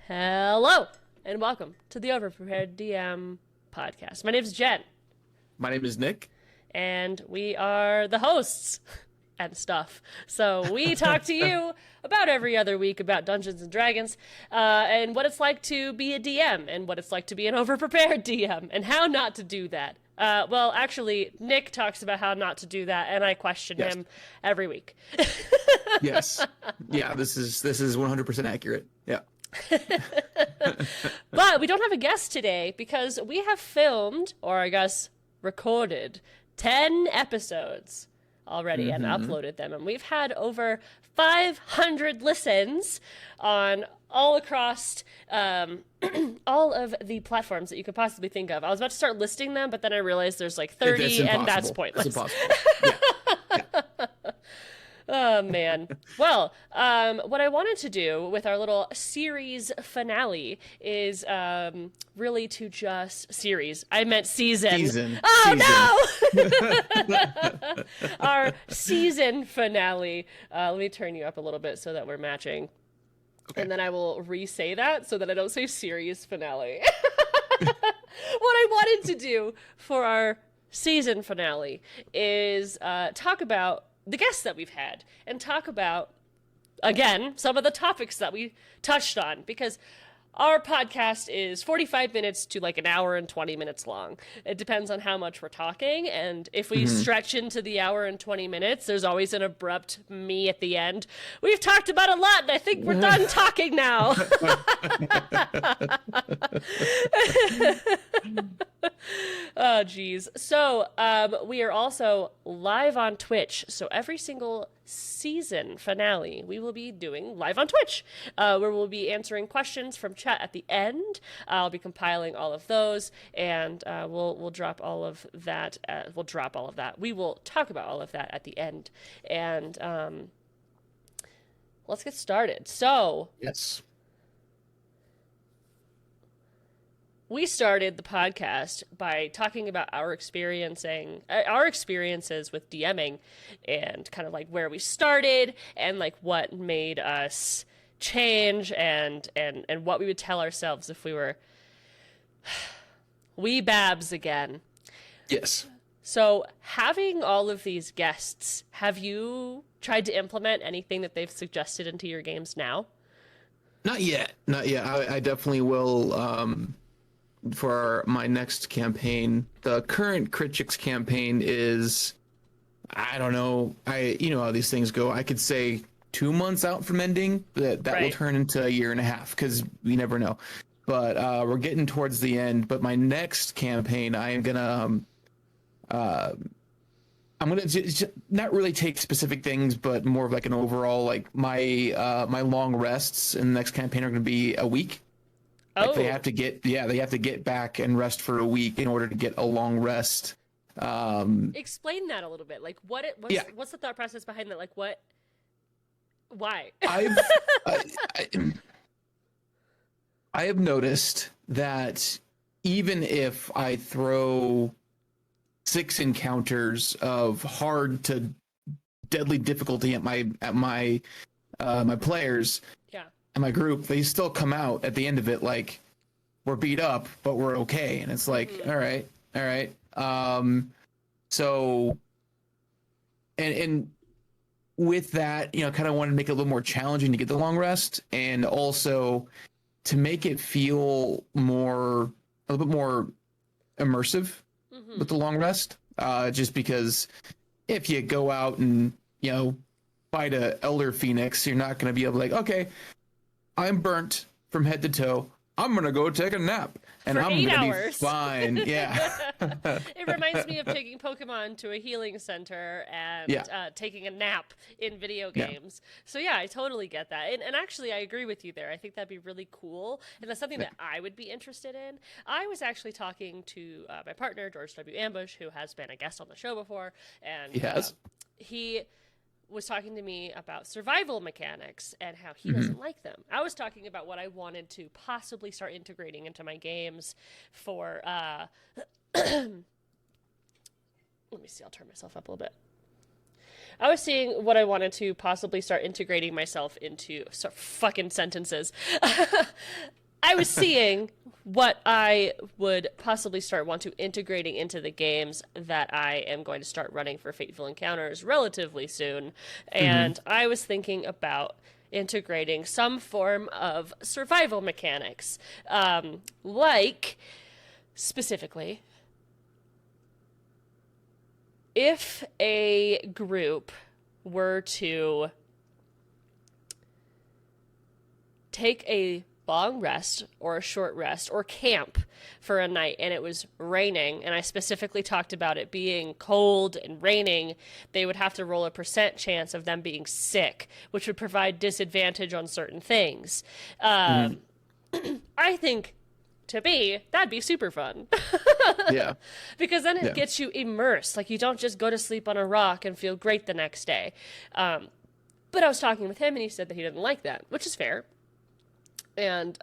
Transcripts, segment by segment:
Hello, and welcome to the Overprepared DM podcast. My name is Jen. My name is Nick. And we are the hosts and stuff. So we talk to you about every other week about Dungeons and Dragons, and what it's like to be a DM, and what it's like to be an overprepared DM, and how not to do that. Well, actually, Nick talks about how not to do that, and I question him every week. Yes. Yeah, this is 100% accurate. Yeah. But we don't have a guest today because we have filmed, or I guess recorded, 10 episodes already and uploaded them. And we've had over 500 listens on all across all of the platforms that you could possibly think of. I was about to start listing them, but then I realized there's like 30 and that's pointless. It's impossible. Yeah. Oh, man. Well, what I wanted to do with our little series finale is really to just... Series. I meant season. Oh, Season. no! Our season finale. Let me turn you up a little bit so that we're matching. Okay. And then I will re-say that so that I don't say series finale. What I wanted to do for our season finale is talk about the guests that we've had and talk about, again, some of the topics that we touched on, because our podcast is 45 minutes to like an hour and 20 minutes long. It depends on how much we're talking, and if we stretch into the hour and 20 minutes, there's always an abrupt me at the end. We've talked about a lot, and I think we're done talking now. Oh, geez. So we are also live on Twitch. So every single season finale, we will be doing live on Twitch, where we'll be answering questions from chat at the end. I'll be compiling all of those, and we'll drop all of that. We will talk about all of that at the end. And let's get started. So Yes. we started the podcast by talking about our experiences with DMing, and kind of like where we started and like what made us change, and what we would tell ourselves if we were wee babs again. Yes. So having all of these guests, have you tried to implement anything that they've suggested into your games now? Not yet. I definitely will. For my next campaign, the current Crit Chicks campaign is, I don't know. You know how these things go. I could say 2 months out from ending. That Right. will turn into a year and a half, because we never know. But we're getting towards the end. But my next campaign, I'm gonna not really take specific things, but more of like an overall, like my long rests in the next campaign are gonna be a week. Like they have to get back and rest for a week in order to get a long rest. Explain that a little bit. Like what's the thought process behind that? Like why? I have noticed that even if I throw 6 encounters of hard to deadly difficulty at my players, and my group, they still come out at the end of it like, we're beat up, but we're okay. And it's like, all right. So, and with that, kind of wanted to make it a little more challenging to get the long rest, and also to make it feel a little bit more immersive with the long rest. Just because if you go out and, fight a Elder Phoenix, you're not going to be able to like, okay, I'm burnt from head to toe. I'm going to go take a nap. And For I'm 8 going to be hours. fine. Yeah. It reminds me of taking Pokemon to a healing center and taking a nap in video games. So yeah, I totally get that. And actually, I agree with you there. I think that'd be really cool. And that's something that I would be interested in. I was actually talking to my partner, George W. Ambush, who has been a guest on the show before. And he was talking to me about survival mechanics and how he doesn't like them. I was talking about what I wanted to possibly start integrating into my games for, let me see, I'll turn myself up a little bit. I was seeing what I wanted to possibly start integrating myself into. Fucking sentences. I was seeing what I would possibly want to integrating into the games that I am going to start running for Fateful Encounters relatively soon. And I was thinking about integrating some form of survival mechanics. Like, specifically, if a group were to take a long rest or a short rest or camp for a night and it was raining, and I specifically talked about it being cold and raining, they would have to roll a % chance of them being sick, which would provide disadvantage on certain things. I think, to me, that'd be super fun. Yeah. Because then it gets you immersed. Like, you don't just go to sleep on a rock and feel great the next day. But I was talking with him, and he said that he didn't like that, which is fair. And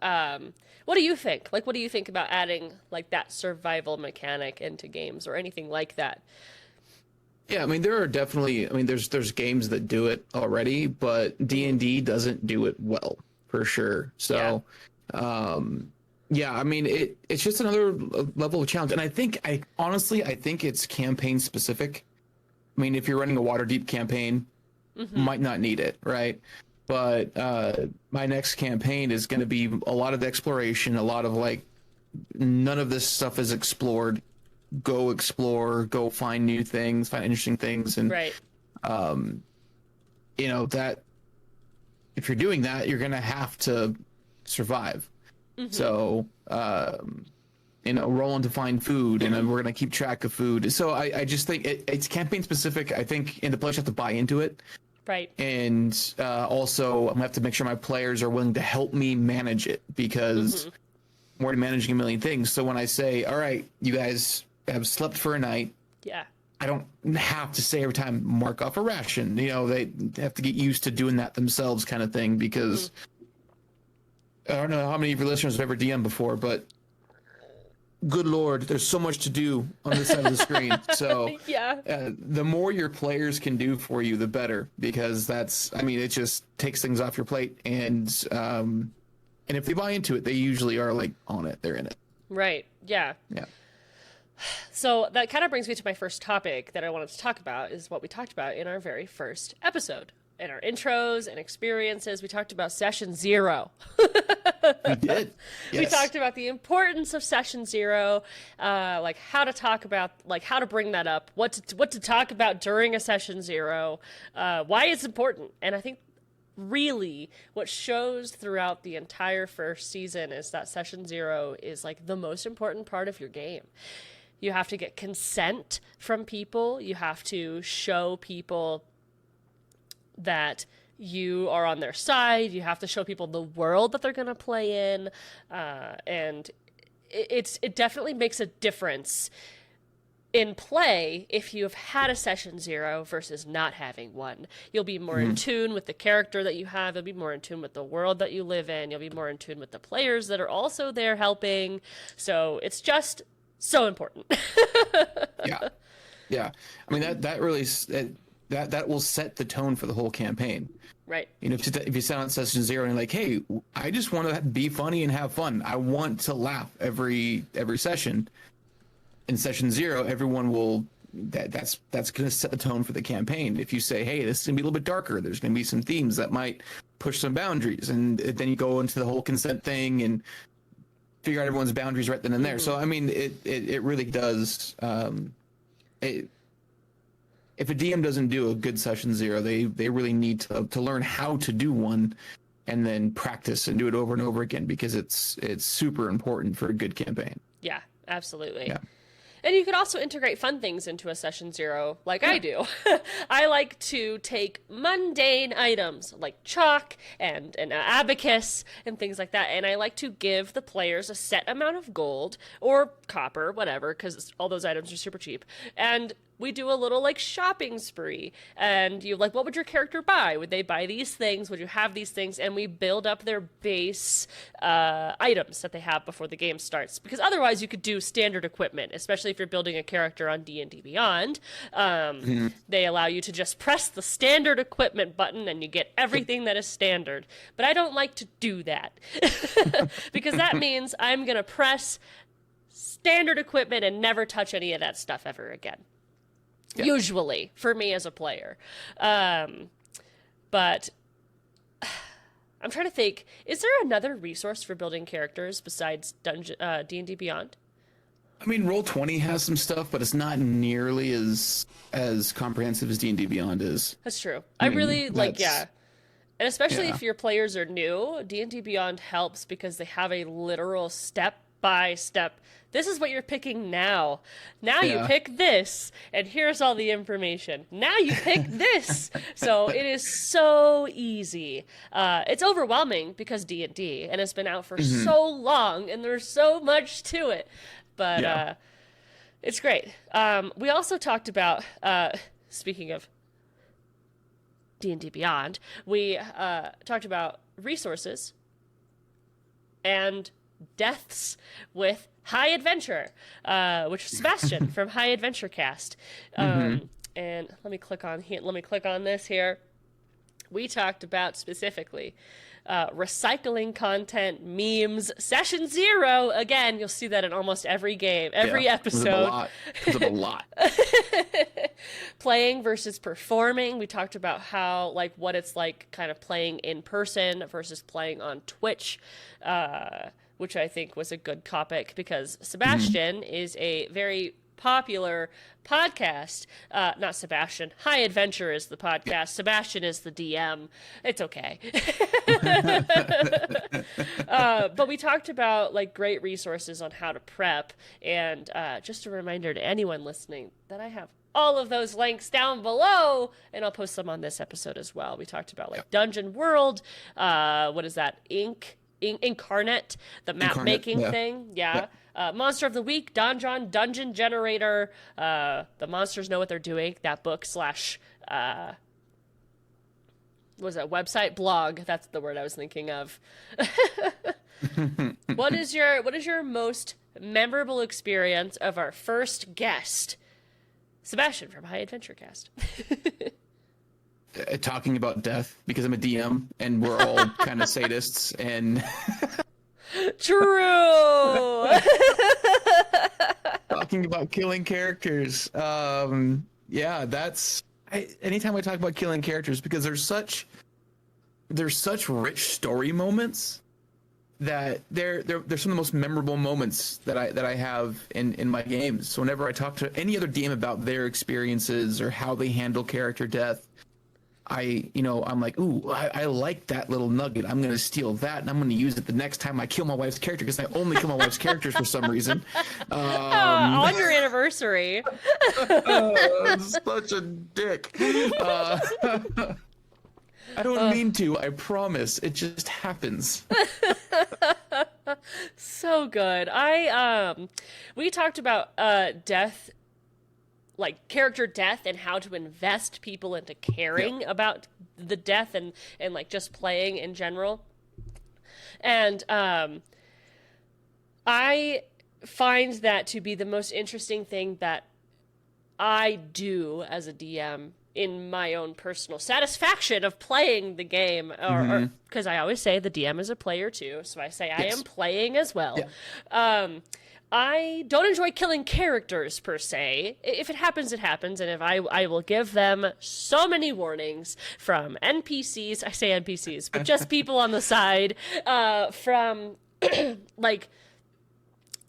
what do you think? Like, what do you think about adding, like, that survival mechanic into games or anything like that? Yeah, I mean, there are definitely, I mean, there's games that do it already, but D&D doesn't do it well, for sure. So, yeah, I mean, it's just another level of challenge. And I honestly think it's campaign specific. I mean, if you're running a Waterdeep campaign, might not need it, right? But my next campaign is going to be a lot of exploration, a lot of, like, none of this stuff is explored. Go explore, go find new things, find interesting things. And, you know, that if you're doing that, you're going to have to survive. So, you know, rolling to find food, and we're going to keep track of food. So I just think it's campaign specific. I think, and the players have to buy into it. Right. And also, I'm going to have to make sure my players are willing to help me manage it, because I'm already managing a million things. So when I say, all right, you guys have slept for a night. Yeah. I don't have to say every time, mark off a ration. You know, they have to get used to doing that themselves, kind of thing, because I don't know how many of your listeners have ever DM'd before, but good Lord, there's so much to do on this side of the screen. So the more your players can do for you, the better, because that's, I mean, it just takes things off your plate. And if they buy into it, they usually are, like, on it. They're in it. Right. Yeah. Yeah. So that kind of brings me to my first topic that I wanted to talk about, is what we talked about in our very first episode. In our intros and experiences, we talked about Session 0. We did. Yes. We talked about the importance of Session 0, like how to talk about, like how to bring that up, what to talk about during a Session 0, why it's important. And I think really what shows throughout the entire first season is that Session 0 is, like, the most important part of your game. You have to get consent from people. You have to show people that you are on their side. You have to show people the world that they're going to play in. And it definitely makes a difference in play if you have had a Session 0 versus not having one. You'll be more in tune with the character that you have. You'll be more in tune with the world that you live in. You'll be more in tune with the players that are also there helping. So it's just so important. Yeah. I mean, that really, that will set the tone for the whole campaign. Right. You know, if you set on Session 0 and you're like, hey, I just want to be funny and have fun. I want to laugh every session. In Session 0, everyone will, that's going to set the tone for the campaign. If you say, hey, this is going to be a little bit darker, there's going to be some themes that might push some boundaries, and then you go into the whole consent thing and figure out everyone's boundaries right then and there. So, I mean, it really does. If a DM doesn't do a good Session 0, they really need to learn how to do one, and then practice and do it over and over again, because it's super important for a good campaign. Yeah, absolutely. Yeah. And you could also integrate fun things into a Session 0, like I do. I like to take mundane items like chalk and an abacus and things like that, and I like to give the players a set amount of gold or copper, whatever, because all those items are super cheap. And we do a little like shopping spree, and you like, what would your character buy? Would they buy these things? Would you have these things? And we build up their base items that they have before the game starts, because otherwise you could do standard equipment, especially if you're building a character on D&D Beyond. They allow you to just press the standard equipment button and you get everything that is standard. But I don't like to do that because that means I'm going to press standard equipment and never touch any of that stuff ever again. Yeah. Usually, for me as a player. But I'm trying to think, is there another resource for building characters besides D&D Beyond? I mean, Roll20 has some stuff, but it's not nearly as comprehensive as D&D Beyond is. That's true. I really like, yeah. And especially if your players are new, D&D Beyond helps because they have a literal step-by-step. This is what you're picking now. Now you pick this, and here's all the information. Now you pick this. So it is so easy. It's overwhelming because D&D, and it's been out for so long, and there's so much to it. But it's great. We also talked about, speaking of D&D Beyond, we talked about resources and deaths with High Adventure, which is Sebastian from High Adventure Cast. And let me click on here. Let me click on this here. We talked about specifically recycling content, memes, session 0. Again, you'll see that in almost every game, every episode. Comes up a lot. Playing versus performing. We talked about how, like, what it's like kind of playing in person versus playing on Twitch, which I think was a good topic because Sebastian is a very popular podcast. Not Sebastian. High Adventure is the podcast. Sebastian is the DM. It's okay. But we talked about like great resources on how to prep, and just a reminder to anyone listening that I have all of those links down below, and I'll post them on this episode as well. We talked about like Dungeon World, what is that? Incarnate, the map making thing. Monster of the Week, Donjon, Dungeon Generator, The Monsters Know What They're Doing, that book / what was that website? Blog. That's the word I was thinking of. What is your most memorable experience of our first guest, Sebastian from High Adventure Cast? Talking about death, because I'm a DM and we're all kind of sadists and True. Talking about killing characters. That's anytime I talk about killing characters, because there's such rich story moments that they're some of the most memorable moments that I have in my games. So whenever I talk to any other DM about their experiences or how they handle character death, I'm like, ooh, I like that little nugget. I'm going to steal that, and I'm going to use it the next time I kill my wife's character, because I only kill my wife's characters for some reason. On your anniversary. Such a dick. I don't mean to, I promise. It just happens. So good. We talked about death, like character death, and how to invest people into caring about the death and like just playing in general. And I find that to be the most interesting thing that I do as a DM in my own personal satisfaction of playing the game, or because I always say the DM is a player too, so I say I am playing as well. I don't enjoy killing characters per se. If it happens, it happens, and if I will give them so many warnings from NPCs, I say NPCs, but just people on the side, from like,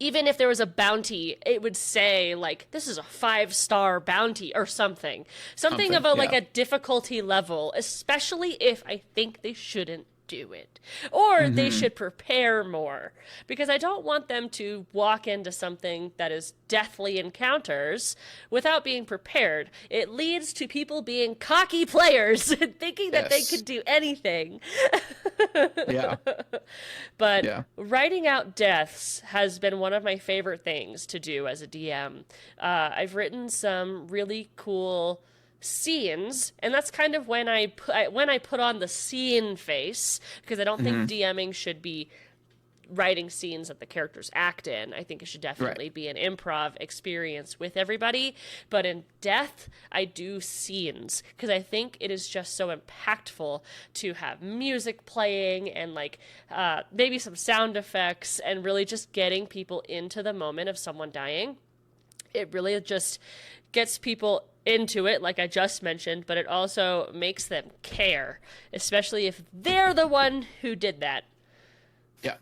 even if there was a bounty, it would say like, this is a 5-star bounty or something of a like a difficulty level, especially if I think they shouldn't do it, or they should prepare more, because I don't want them to walk into something that is deathly encounters without being prepared. It leads to people being cocky players thinking that they could do anything. But Yeah. writing out deaths has been one of my favorite things to do as a DM. I've written some really cool scenes, and that's kind of when I put on the scene face, because I don't think DMing should be writing scenes that the characters act in. I think it should definitely be an improv experience with everybody. But in death, I do scenes because I think it is just so impactful to have music playing and like maybe some sound effects and really just getting people into the moment of someone dying. It really just gets people into it, like I just mentioned, but it also makes them care, especially if they're the one who did that. Yeah.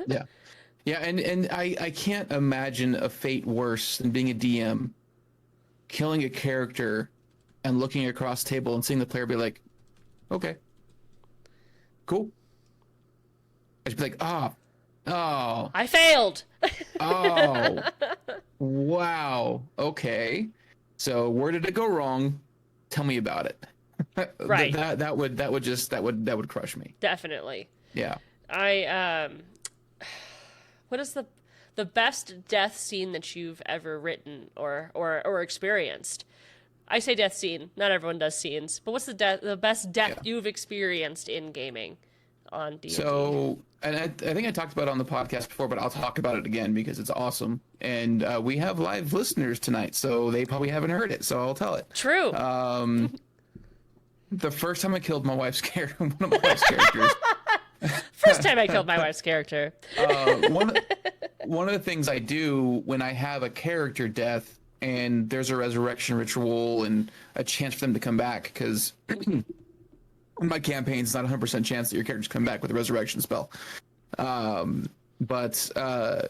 Yeah. Yeah, and I can't imagine a fate worse than being a DM, killing a character and looking across the table and seeing the player be like, okay, cool. I'd be like, oh, I failed. oh, wow, okay. So where did it go wrong? Tell me about it. Right. That would crush me. Definitely. Yeah. What is the best death scene that you've ever written or experienced? I say death scene. Not everyone does scenes, but what's the best death you've experienced in gaming on D&D? So, and I think I talked about it on the podcast before, but I'll talk about it again because it's awesome. And we have live listeners tonight, so they probably haven't heard it. So I'll tell it. True. The first time I killed my wife's character, one of my wife's characters. First time I killed my wife's character. One of the things I do when I have a character death and there's a resurrection ritual and a chance for them to come back, because in my campaigns, it's not 100% chance that your characters come back with a resurrection spell. But I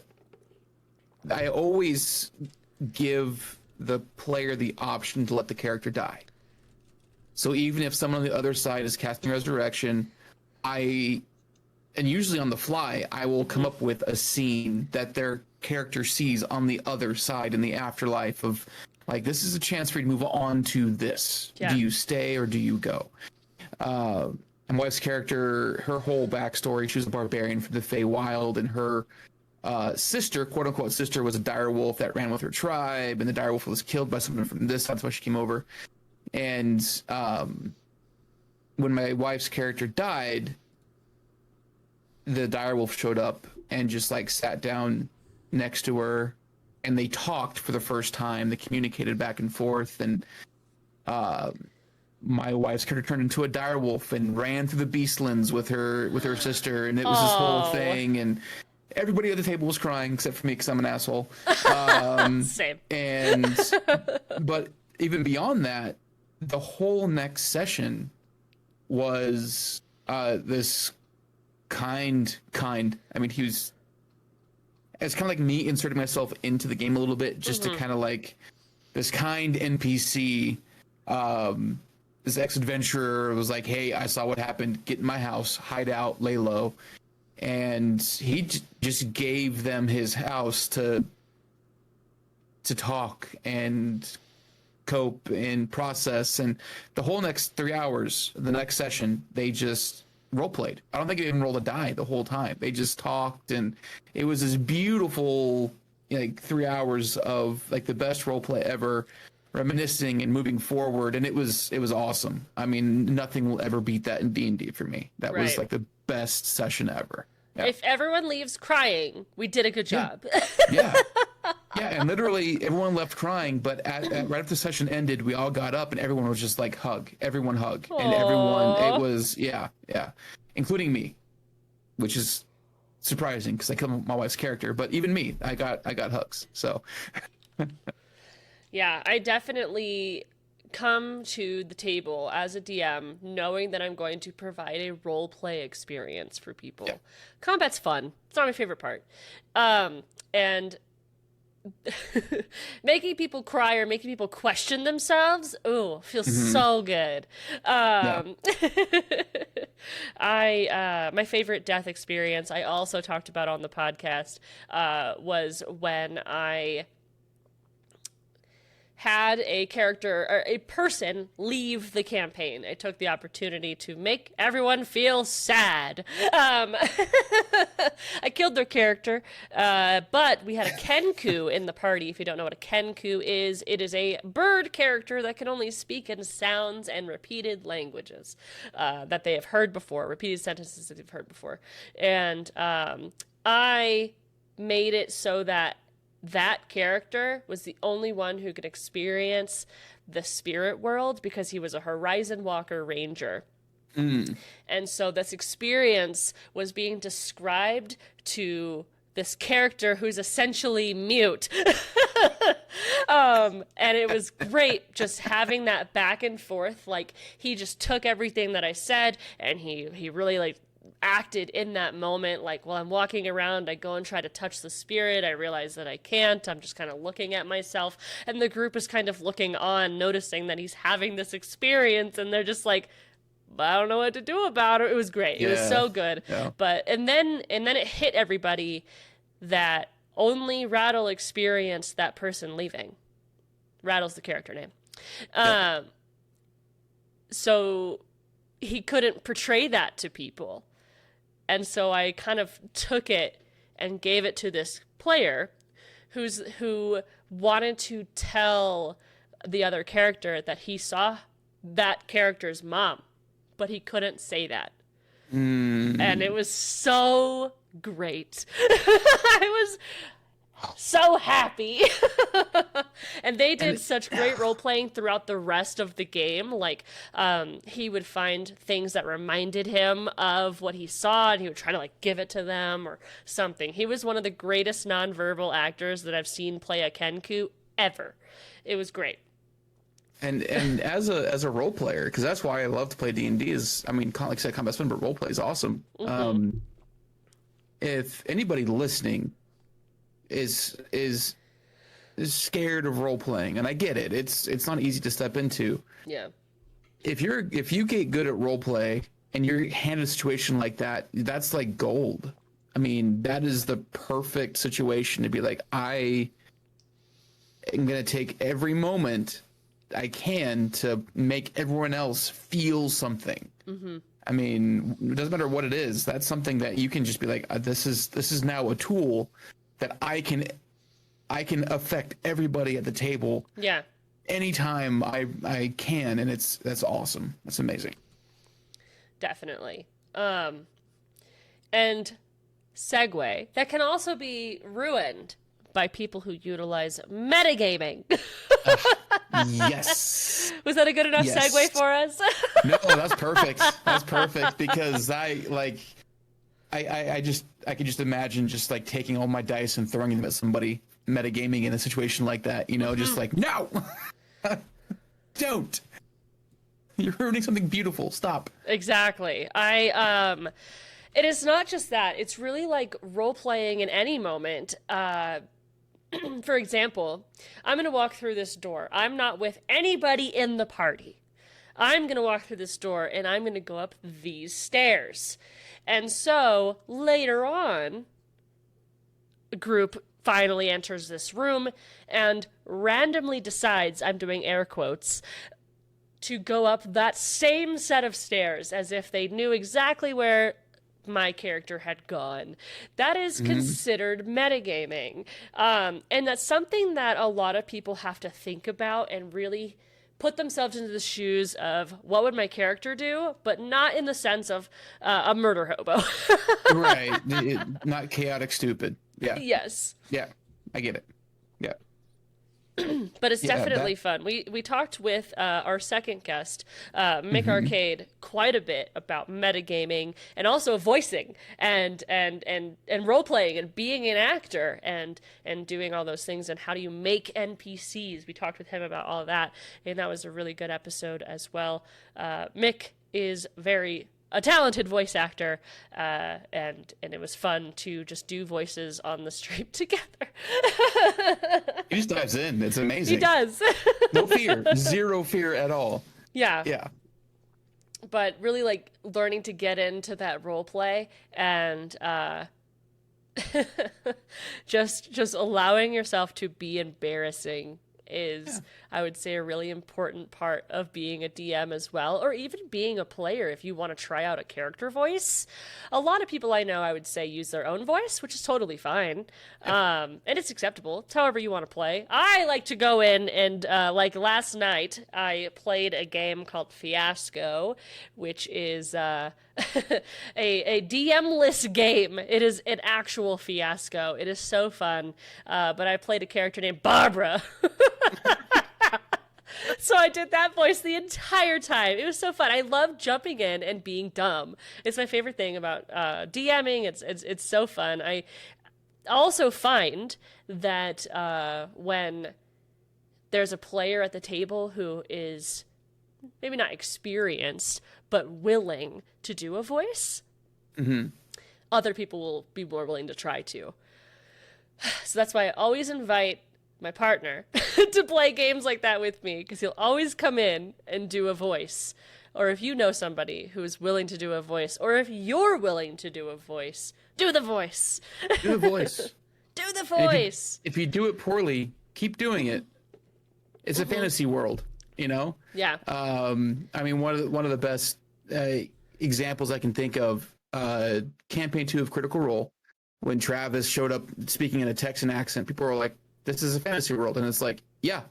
always give the player the option to let the character die. So even if someone on the other side is casting resurrection, and usually on the fly, I will come up with a scene that their character sees on the other side in the afterlife of, like, this is a chance for you to move on to this. Yeah. Do you stay or do you go? And my wife's character, her whole backstory, she was a barbarian from the Feywild, and her sister, quote unquote sister, was a direwolf that ran with her tribe, and the direwolf was killed by someone from this side. That's why she came over. And when my wife's character died, the direwolf showed up and just like sat down next to her, and they talked for the first time. They communicated back and forth, and my wife's character turned into a direwolf and ran through the beastlands with her sister, and it was this whole thing, and everybody at the table was crying except for me because I'm an asshole. Same. And but even beyond that, the whole next session was this kind. I mean, he was. It's kind of like me inserting myself into the game a little bit, just to kind of like this kind NPC. This ex-adventurer was like, "Hey, I saw what happened. Get in my house, hide out, lay low," and he just gave them his house to talk and cope and process. And the whole next 3 hours, the next session, they just role played. I don't think they even rolled a die the whole time. They just talked, and it was this beautiful, like, 3 hours of like the best role play ever, reminiscing and moving forward. And it was awesome. I mean, nothing will ever beat that in D&D for me. That was like the best session ever. Yeah. If everyone leaves crying, we did a good job. Yeah. Yeah, and literally everyone left crying, but right after the session ended, we all got up and everyone was just like, hug. Everyone hug. Aww. And everyone, it was, yeah, including me, which is surprising because I killed my wife's character, but even me, I got hugs. So yeah, I definitely come to the table as a DM knowing that I'm going to provide a role play experience for people. Yeah. Combat's fun. It's not my favorite part. And making people cry or making people question themselves, feels so good. My favorite death experience I also talked about on the podcast was when I had a character or a person leave the campaign. I took the opportunity to make everyone feel sad. I killed their character, but we had a Kenku in the party. If you don't know what a Kenku is, it is a bird character that can only speak in sounds and repeated languages that they have heard before, repeated sentences that they've heard before. And I made it so that that character was the only one who could experience the spirit world because he was a Horizon Walker Ranger. And so this experience was being described to this character who's essentially mute. And it was great just having that back and forth. Like, he just took everything that I said and he really like acted in that moment. Like, while I'm walking around, I go and try to touch the spirit. I realize that I can't. I'm just kind of looking at myself, and the group is kind of looking on, noticing that he's having this experience, and they're just like, I don't know what to do about it. It was great. It was so good. Yeah. But and then it hit everybody that only Rattle experienced that person leaving. Rattle's the character name. So he couldn't portray that to people. And so I kind of took it and gave it to this player who wanted to tell the other character that he saw that character's mom, but he couldn't say that. And it was so great. I was so happy. And they did such great role playing throughout the rest of the game. Like, he would find things that reminded him of what he saw, and he would try to like give it to them or something. He was one of the greatest nonverbal actors that I've seen play a Kenku ever. It was great. And as a role player, because that's why I love to play D&D, is, I mean, like I said, combat spin, but role play is awesome. If anybody listening is scared of role playing, and I get it, it's not easy to step into. Yeah. If you get good at role play and you're handed a situation like that, that's like gold. I mean, that is the perfect situation to be like, I am gonna take every moment I can to make everyone else feel something. I mean, it doesn't matter what it is. That's something that you can just be like, this is now a tool that I can affect everybody at the table. Yeah. Anytime I can, and that's awesome. That's amazing. Definitely. And segue, that can also be ruined by people who utilize metagaming. Yes. Was that a good enough segue for us? No, that's perfect. That's perfect, because I could just imagine just like taking all my dice and throwing them at somebody metagaming in a situation like that, you know, just like, no, don't. You're ruining something beautiful. Stop. Exactly. It is not just that. It's really like role playing in any moment. For example, I'm going to walk through this door. I'm not with anybody in the party. I'm going to walk through this door and I'm going to go up these stairs. And so later on, a group finally enters this room and randomly decides, I'm doing air quotes, to go up that same set of stairs as if they knew exactly where my character had gone. That is considered metagaming. And that's something that a lot of people have to think about and really put themselves into the shoes of what would my character do, but not in the sense of a murder hobo. Right. Not chaotic stupid. Yeah. Yes. Yeah. I get it. Yeah. But it's definitely fun. We talked with our second guest, Mick Arcade, quite a bit about metagaming and also voicing and role playing and being an actor and doing all those things and how do you make NPCs. We talked with him about all of that, and that was a really good episode as well. Mick is a talented voice actor, and it was fun to just do voices on the stream together. He just dives in. It's amazing. He does. No fear. Zero fear at all. Yeah. Yeah. But really, like, learning to get into that role play and just allowing yourself to be embarrassing is, I would say, a really important part of being a DM as well, or even being a player if you want to try out a character voice. A lot of people I know, I would say, use their own voice, which is totally fine. And it's acceptable. It's however you want to play. I like to go in and, like last night, I played a game called Fiasco, which is a DM-less game. It is an actual fiasco. It is so fun. But I played a character named Barbara. So I did that voice the entire time. It was so fun. I love jumping in and being dumb. It's my favorite thing about DMing. It's so fun. I also find that when there's a player at the table who is maybe not experienced, but willing to do a voice, other people will be more willing to try to. So that's why I always invite my partner to play games like that with me, because he'll always come in and do a voice. Or if you know somebody who is willing to do a voice, or if you're willing to do a voice, do the voice. Do the voice. Do the voice. If you do it poorly, keep doing it. It's a fantasy world, you know? Yeah. I mean, one of the best examples I can think of, campaign 2 of Critical Role, when Travis showed up speaking in a Texan accent, people were like, this is a fantasy world. And it's like, yeah,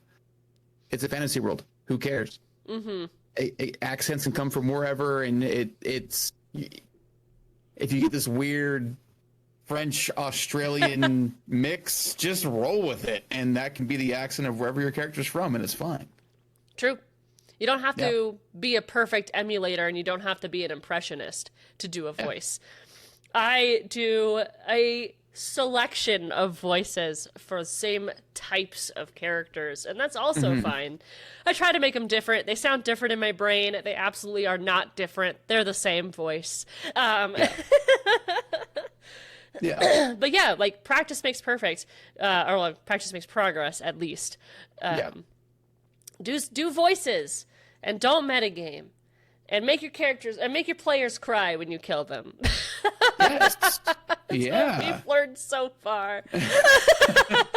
it's a fantasy world. Who cares? Accents can come from wherever. And it's, if you get this weird French Australian mix, just roll with it. And that can be the accent of wherever your character's from. And it's fine. True. You don't have to be a perfect emulator, and you don't have to be an impressionist to do a voice. I do a selection of voices for the same types of characters, and that's also fine. I try to make them different. They sound different in my brain. They absolutely are not different. They're the same voice. But yeah, like practice makes perfect, or like, practice makes progress, at least. Do voices, and don't metagame. And make your characters and make your players cry when you kill them. Yes. Yeah. We've learned so far. The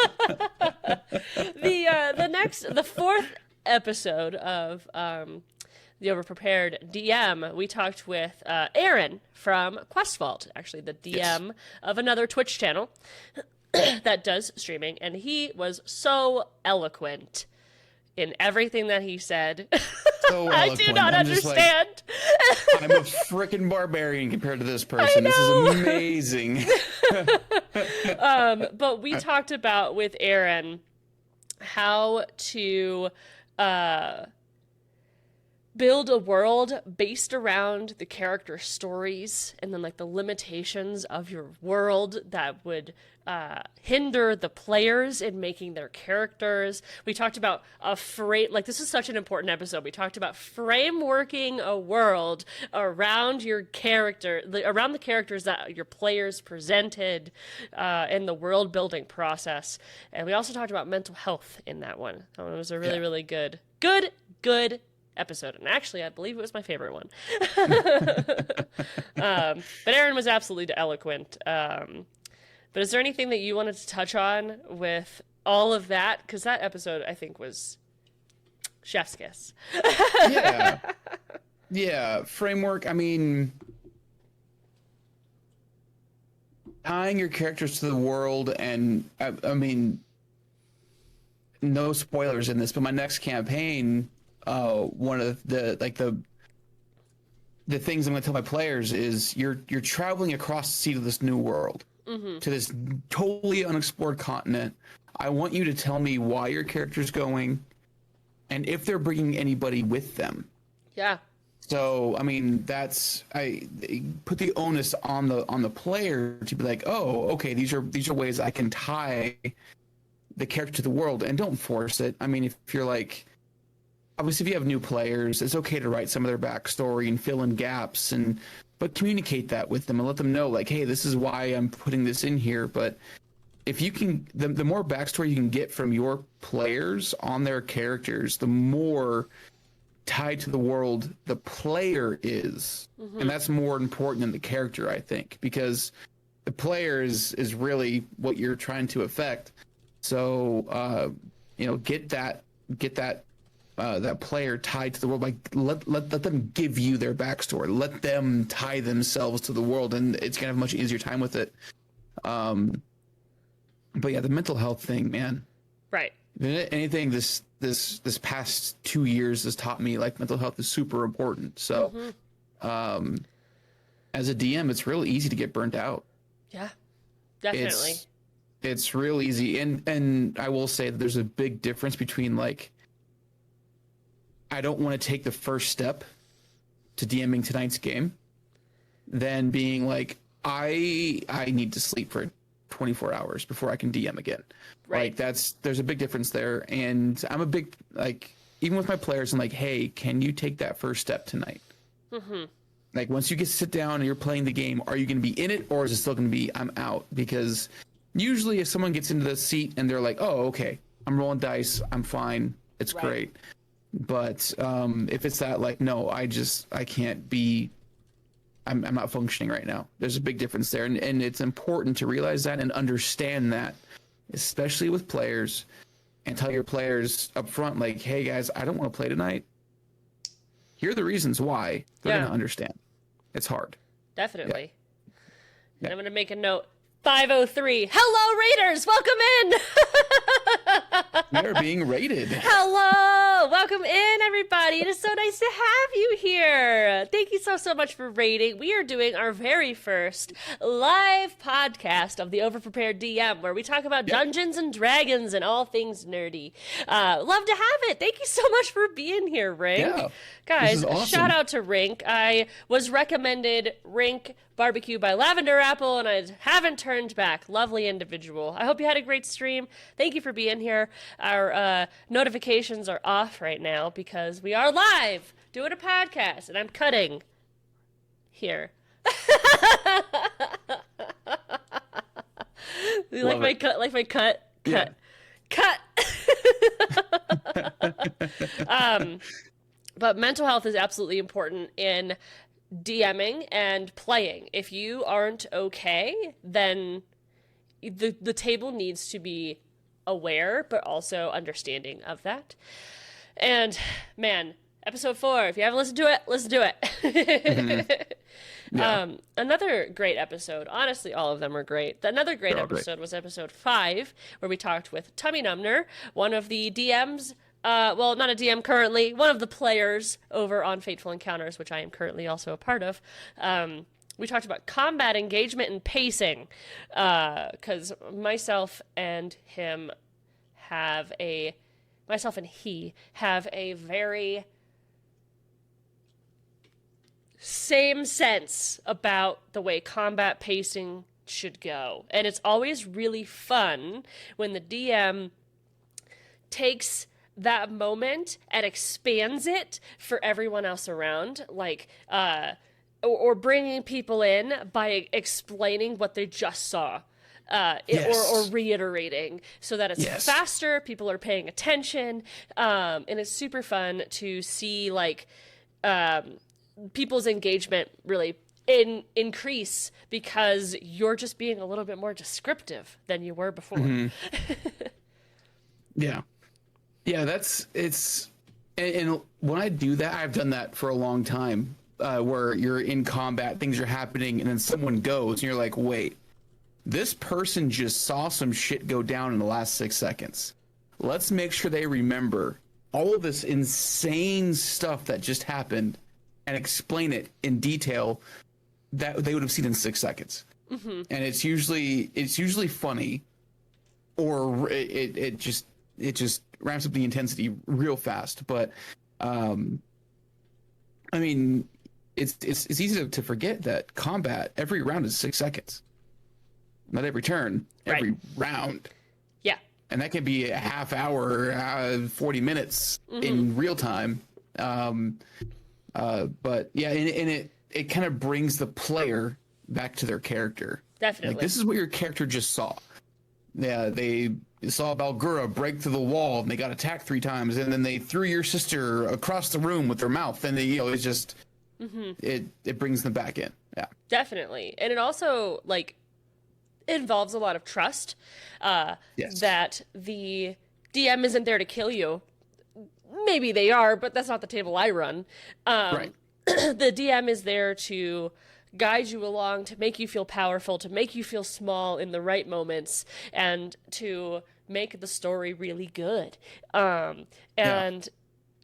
fourth episode of the Overprepared DM, we talked with Aaron from Questvault, actually the DM of another Twitch channel that does streaming, and he was so eloquent in everything that he said. So I do not understand. I'm a freaking barbarian compared to this person. This is amazing. But we talked about with Aaron how to build a world based around the character stories, and then like the limitations of your world that would hinder the players in making their characters. We talked about this is such an important episode. We talked about frameworking a world around your character, around the characters that your players presented in the world building process. And we also talked about mental health in that one. That one was a really, really good episode, and actually I believe it was my favorite one. But Aaron was absolutely eloquent. But is there anything that you wanted to touch on with all of that? Because that episode, I think, was chef's kiss. Yeah, framework. I mean, tying your characters to the world, and I mean, no spoilers in this, but my next campaign, one of the things I'm going to tell my players is you're traveling across the sea to this new world, to this totally unexplored continent. I want you to tell me why your character's going, and if they're bringing anybody with them. Yeah. So I mean, I put the onus on the player to be like, oh, okay, these are ways I can tie the character to the world, and don't force it. I mean, if you're like, obviously, if you have new players, it's okay to write some of their backstory and fill in gaps, but communicate that with them and let them know, like, hey, this is why I'm putting this in here. But if you can, the more backstory you can get from your players on their characters, the more tied to the world the player is. And that's more important than the character, I think, because the player is really what you're trying to affect. So get that that player tied to the world. Like let them give you their backstory. Let them tie themselves to the world, and it's gonna have a much easier time with it. But yeah, the mental health thing, man. Right. Anything this past 2 years has taught me, like, mental health is super important. So, as a DM, it's real easy to get burnt out. Yeah, definitely. It's real easy, and I will say that there's a big difference between, like, I don't want to take the first step to DMing tonight's game, than being like, I need to sleep for 24 hours before I can DM again. Right. Like, there's a big difference there. And I'm a big, like, even with my players, I'm like, hey, can you take that first step tonight? Like, once you get to sit down and you're playing the game, are you going to be in it, or is it still going to be, I'm out? Because usually if someone gets into the seat and they're like, oh, okay, I'm rolling dice, I'm fine, it's great. But if it's that, like, no, I can't be, I'm not functioning right now. There's a big difference there. And it's important to realize that and understand that, especially with players, and tell your players up front, like, hey guys, I don't want to play tonight. Here are the reasons why. They're going to understand. It's hard. Definitely. And I'm going to make a note. 503. Hello, Raiders. Welcome in. They're being raided. Hello. Welcome in, everybody. It is so nice to have you here. Thank you so much for raiding. We are doing our very first live podcast of the Overprepared DM, where we talk about Dungeons and Dragons and all things nerdy. Love to have it. Thank you so much for being here, Rink. Yeah. Guys, awesome. Shout out to Rink. I was recommended Rink Barbecue by Lavender Apple, and I haven't turned back. Lovely individual. I hope you had a great stream. Thank you for being here. Our notifications are off right now because we are live doing a podcast, and I'm cutting here. Like my cut, like my cut, cut, cut. But mental health is absolutely important in DMing and playing. If you aren't okay, then the table needs to be aware, but also understanding of that. And man, episode 4, if you haven't listened to it, listen to it. Another great episode. Honestly, all of them are great. Another great episode was episode 5, where we talked with Tummy Numner, one of the DMs. Well, not a DM currently, one of the players over on Fateful Encounters, which I am currently also a part of. We talked about combat engagement and pacing, because myself and he have a very same sense about the way combat pacing should go. And it's always really fun when the DM takes that moment and expands it for everyone else around, like or bringing people in by explaining what they just saw, or reiterating, so that it's faster, people are paying attention, and it's super fun to see, like, people's engagement really increase because you're just being a little bit more descriptive than you were before. And when I do that, I've done that for a long time, where you're in combat, things are happening, and then someone goes, and you're like, wait, this person just saw some shit go down in the last 6 seconds. Let's make sure they remember all of this insane stuff that just happened and explain it in detail that they would have seen in 6 seconds. And it's usually funny, or it just ramps up the intensity real fast. But I mean, it's easy to forget that combat, every round is 6 seconds. Not every turn, every round. Yeah. And that can be a half hour, 40 minutes in real time. But yeah, and it kind of brings the player back to their character. Definitely. Like, this is what your character just saw. Yeah, they saw Balgura break through the wall, and they got attacked 3 times, and then they threw your sister across the room with their mouth, and it's just it brings them back in. Yeah, definitely. And it also, like, involves a lot of trust, that the DM isn't there to kill you. Maybe they are, but that's not the table I run. Right. The DM is there to guide you along, to make you feel powerful, to make you feel small in the right moments, and to make the story really good. And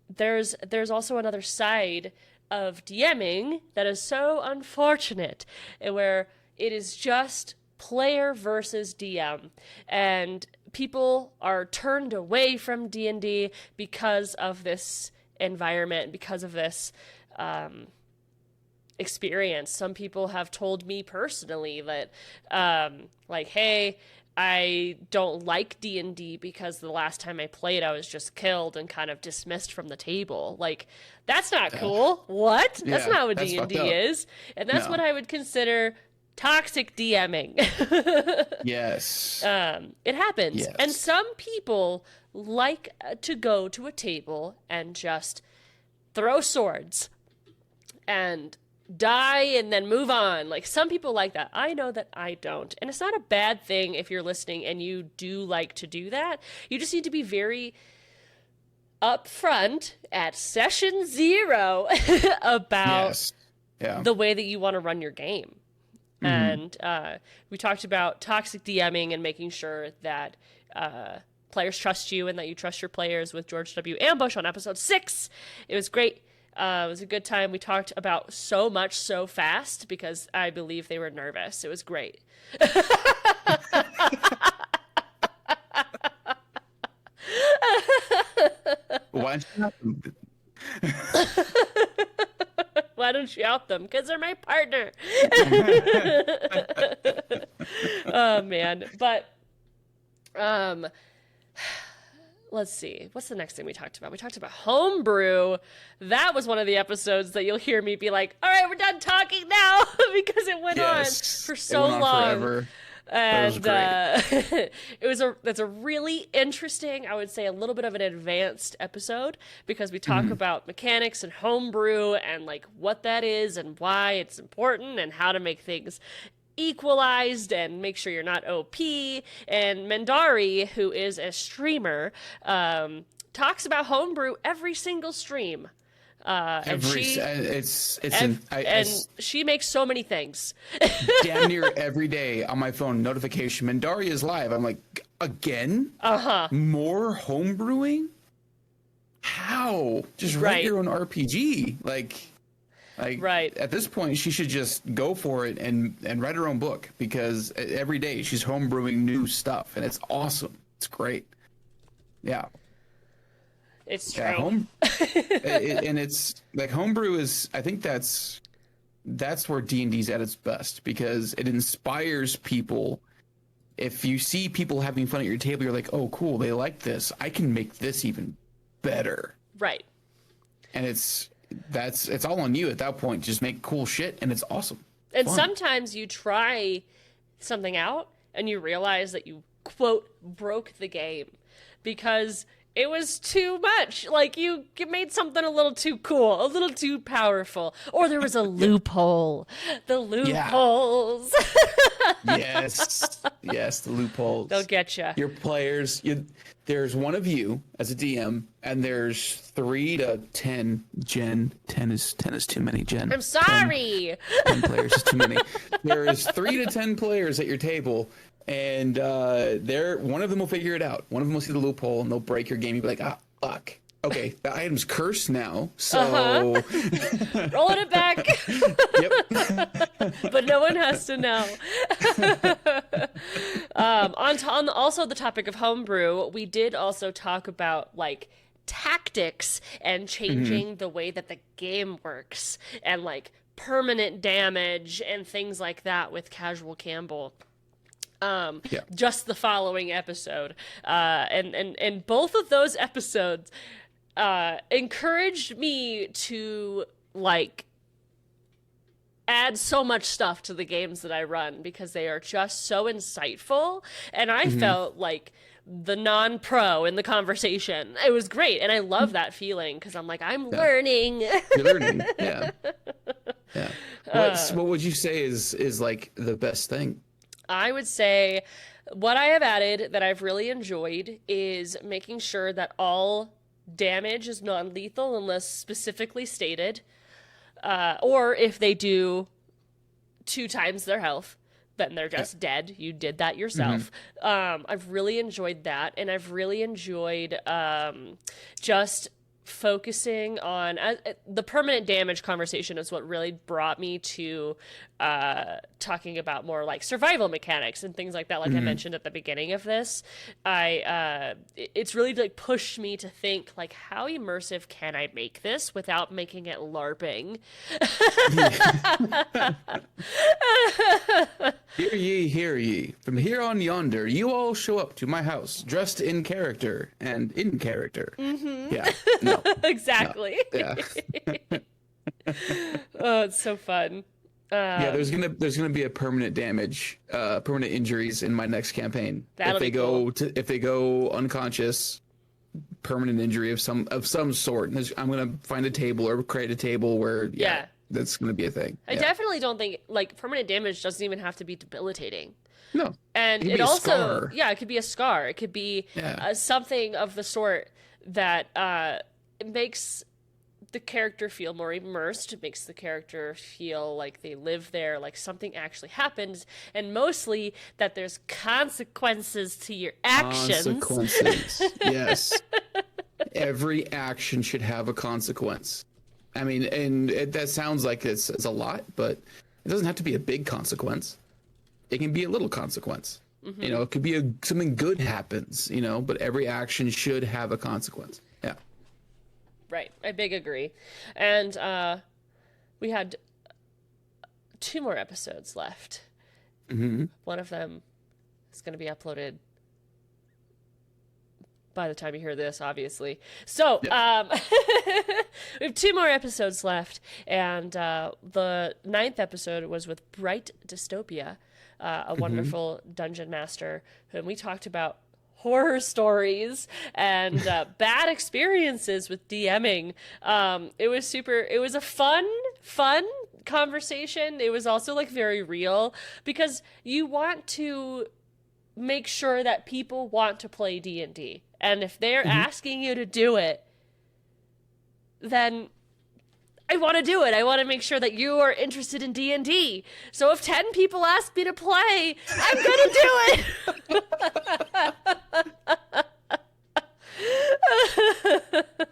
there's also another side of DMing that is so unfortunate, where it is just player versus DM, and people are turned away from D&D because of this environment, because of this experience. Some people have told me personally that like, hey, I don't like D&D because the last time I played I was just killed and kind of dismissed from the table. Like, that's not cool. What? That's not what D&D is. And that's what I would consider toxic DMing. Yes. It happens. Yes. And some people like to go to a table and just throw swords and die and then move on. Like, some people like that. I know that I don't. And it's not a bad thing if you're listening and you do like to do that. You just need to be very upfront at session 0 about the way that you want to run your game. And we talked about toxic DMing and making sure that players trust you and that you trust your players with George W. Ambush on episode 6. It was great. It was a good time. We talked about so much so fast because I believe they were nervous. It was great. Why? Why don't you out them? Because they're my partner. Oh, man. But, let's see. What's the next thing we talked about? We talked about homebrew. That was one of the episodes that you'll hear me be like, all right, we're done talking now, because it went on for so long. Forever. And that's a really interesting, I would say a little bit of an advanced episode, because we talk about mechanics and homebrew and like what that is and why it's important and how to make things equalized and make sure you're not OP. And Mendari, who is a streamer, talks about homebrew every single stream. And she makes so many things. Damn near every day on my phone, notification, Mendari is live. I'm like, again? More homebrewing? How? Just write your own RPG. Like at this point, she should just go for it and write her own book, because every day she's homebrewing new stuff, and it's awesome. It's great. Yeah. It's true. And it's like, homebrew is, I think that's where D&D's at its best, because it inspires people. If you see people having fun at your table, you're like, oh, cool, they like this. I can make this even better. Right. And it's all on you at that point. Just make cool shit, and it's awesome. And fun. Sometimes you try something out and you realize that you, quote, broke the game because it was too much. Like, you made something a little too cool, a little too powerful, or there was a loophole. The loopholes. Yes, the loopholes. They'll get you. Your players. There's one of you as a DM, and there's 3 to 10. Jen, 10 is too many. Jen, I'm sorry. 10 players is too many. There is 3 to 10 players at your table. And one of them will figure it out. One of them will see the loophole, and they'll break your game. You'll be like, fuck. Okay, the item's cursed now, so... Rolling it back. Yep. But no one has to know. On also the topic of homebrew, we did also talk about, like, tactics and changing the way that the game works, and, like, permanent damage and things like that with Casual Campbell. Just the following episode, and both of those episodes encouraged me to, like, add so much stuff to the games that I run, because they are just so insightful, and I felt like the non-pro in the conversation. It was great, and I love that feeling, because I'm like, I'm learning. You're learning, yeah. What would you say is like the best thing? I would say what I have added that I've really enjoyed is making sure that all damage is non-lethal unless specifically stated, or if they do 2 times their health, then they're just dead. You did that yourself. I've really enjoyed that, and I've really enjoyed just focusing on the permanent damage conversation is what really brought me to talking about more like survival mechanics and things like that, like I mentioned at the beginning of this. It's really like pushed me to think like, how immersive can I make this without making it LARPing? Hear ye, hear ye. From here on yonder, you all show up to my house, dressed in character and in character. Yeah, no. Exactly. No. Yeah. Oh, it's so fun. Yeah, there's gonna be a permanent damage, permanent injuries in my next campaign. That'll be cool. If they go unconscious, permanent injury of some sort. I'm gonna find a table or create a table where that's gonna be a thing. I definitely don't think like permanent damage doesn't even have to be debilitating. No, and it also it could be a scar. It could be something of the sort that it makes the character feel more immersed. It makes the character feel like they live there, like something actually happens, and mostly that there's consequences to your actions. Consequences, yes. Every action should have a consequence. I mean, and that sounds like it's a lot, but it doesn't have to be a big consequence. It can be a little consequence. You know, it could be something good happens, you know, but every action should have a consequence. Yeah. Right. I big agree. And we had 2 more episodes left. One of them is going to be uploaded by the time you hear this, obviously. So we have 2 more episodes left. And the 9th episode was with Bright Dystopia, a wonderful dungeon master whom we talked about horror stories and bad experiences with DMing. It was a fun conversation. It was also like very real because you want to make sure that people want to play D&D. And if they're asking you to do it, then I want to do it. I want to make sure that you are interested in D&D. So if 10 people ask me to play, I'm going to do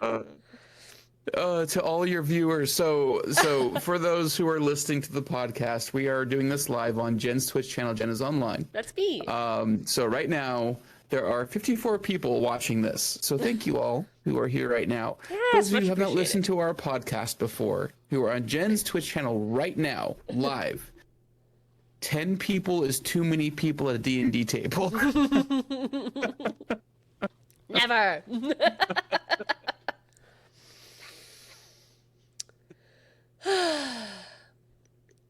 it. To all your viewers, so for those who are listening to the podcast, we are doing this live on Jen's Twitch channel. Jen is online. That's me. So right now there are 54 people watching this. So thank you all who are here right now. Yes, those of you who have not listened to our podcast before, who are on Jen's Twitch channel right now, live. 10 people is too many people at a D&D table. Never.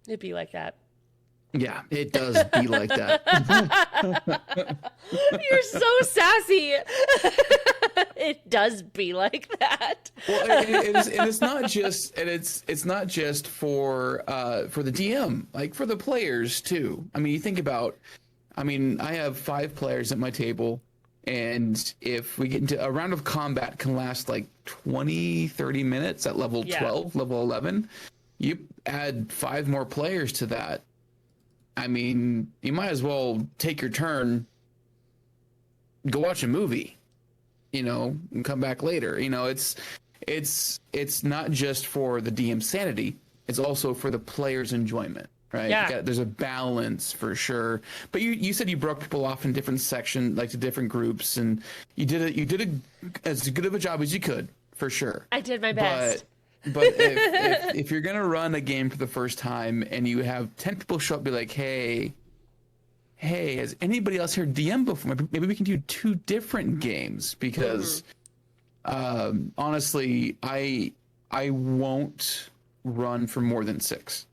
It'd be like that. Yeah, it does be like that. You're so sassy. It does be like that. Well, and it's not just for the DM, like for the players too. I mean, you think about, I have 5 players at my table, and if we get into a round of combat can last like 20-30 minutes at level 12, level 11, you add 5 more players to that. I mean, you might as well take your turn, go watch a movie, you know, and come back later. You know, it's not just for the DM sanity, it's also for the player's enjoyment, right? Yeah. There's a balance for sure. But you said you broke people off in different sections, like to different groups, and you did as good of a job as you could, for sure. I did my best. But if you're gonna run a game for the first time and you have 10 people show up, be like, hey, has anybody else here DM before? Maybe we can do 2 different games, because honestly, I won't run for more than 6.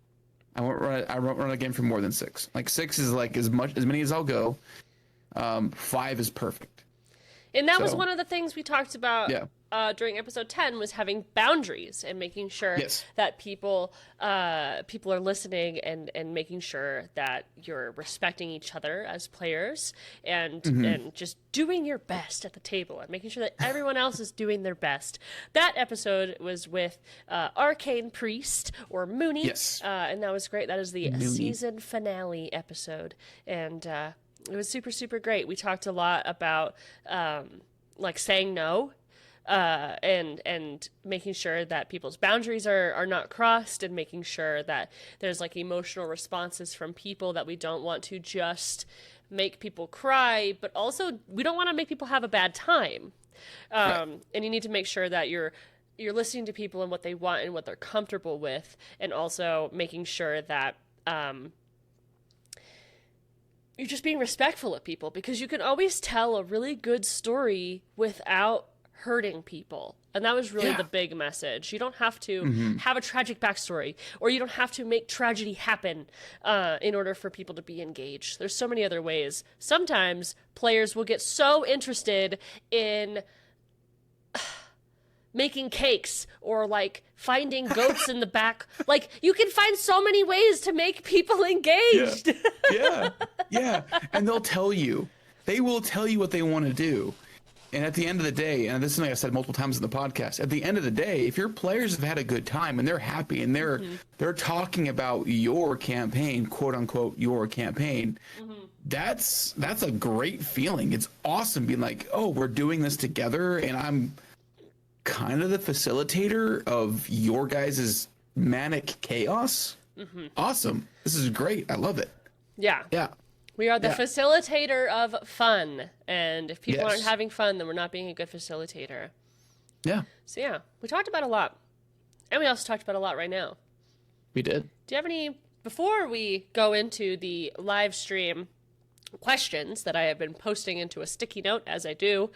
I won't run a game for more than 6. Like 6 is like as many as I'll go. 5 is perfect. And that was one of the things we talked about during episode 10 was having boundaries and making sure that people are listening and making sure that you're respecting each other as players and just doing your best at the table and making sure that everyone else is doing their best. That episode was with Arcane Priest, or Mooney, and that was great. That is the season finale episode, and it was super, super great. We talked a lot about like saying no, and making sure that people's boundaries are not crossed, and making sure that there's like emotional responses from people, that we don't want to just make people cry, but also we don't want to make people have a bad time. And you need to make sure that you're listening to people and what they want and what they're comfortable with, and also making sure that you're just being respectful of people, because you can always tell a really good story without hurting people. And that was really the big message. You don't have to have a tragic backstory, or you don't have to make tragedy happen in order for people to be engaged. There's so many other ways. Sometimes players will get so interested in making cakes, or like finding goats in the back. Like, you can find so many ways to make people engaged. Yeah. And they will tell you what they want to do. And at the end of the day, and this is something I've said multiple times in the podcast, at the end of the day, if your players have had a good time and they're happy and they're talking about your campaign, quote unquote, your campaign, that's a great feeling. It's awesome being like, oh, we're doing this together, and I'm kind of the facilitator of your guys' manic chaos. Awesome. This is great. I love it. Yeah. We are the facilitator of fun, and if people aren't having fun, then we're not being a good facilitator. So yeah, we talked about a lot, and we also talked about a lot right now. We did. Do you have any, before we go into the live stream questions that I have been posting into a sticky note as I do,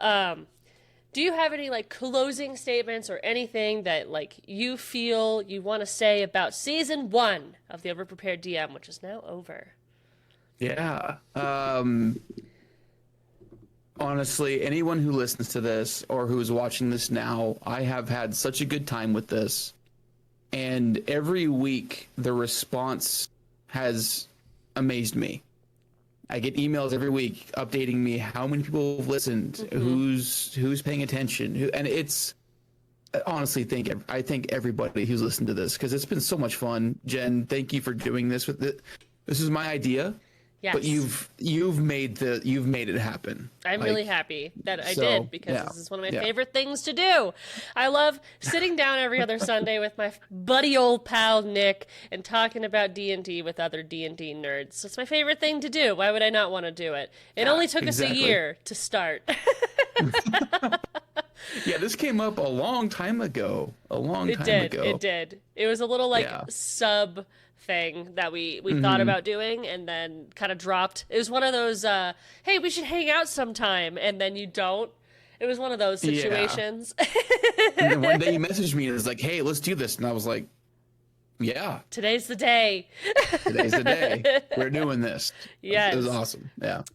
do you have any like closing statements or anything that like you feel you want to say about season 1 of the Overprepared DM, which is now over? Yeah. Honestly, anyone who listens to this or who is watching this now, I have had such a good time with this. And every week, the response has amazed me. I get emails every week updating me how many people have listened, who's paying attention, and it's honestly I thank everybody who's listened to this, because it's been so much fun. Jen, thank you for doing this with it. This is my idea. Yes. But you've made it happen. I'm really happy that I did, because this is one of my favorite things to do. I love sitting down every other Sunday with my buddy old pal Nick and talking about D&D with other D&D nerds. It's my favorite thing to do. Why would I not want to do it? It only took us a year to start. Yeah, this came up a long time ago. It did. It was a little sub thing that we thought about doing, and then kind of dropped. It was one of those hey, we should hang out sometime, and then you don't. It was one of those situations. And then one day you messaged me and it was like, hey, let's do this, and I was like, yeah, today's the day. We're doing this. It was awesome.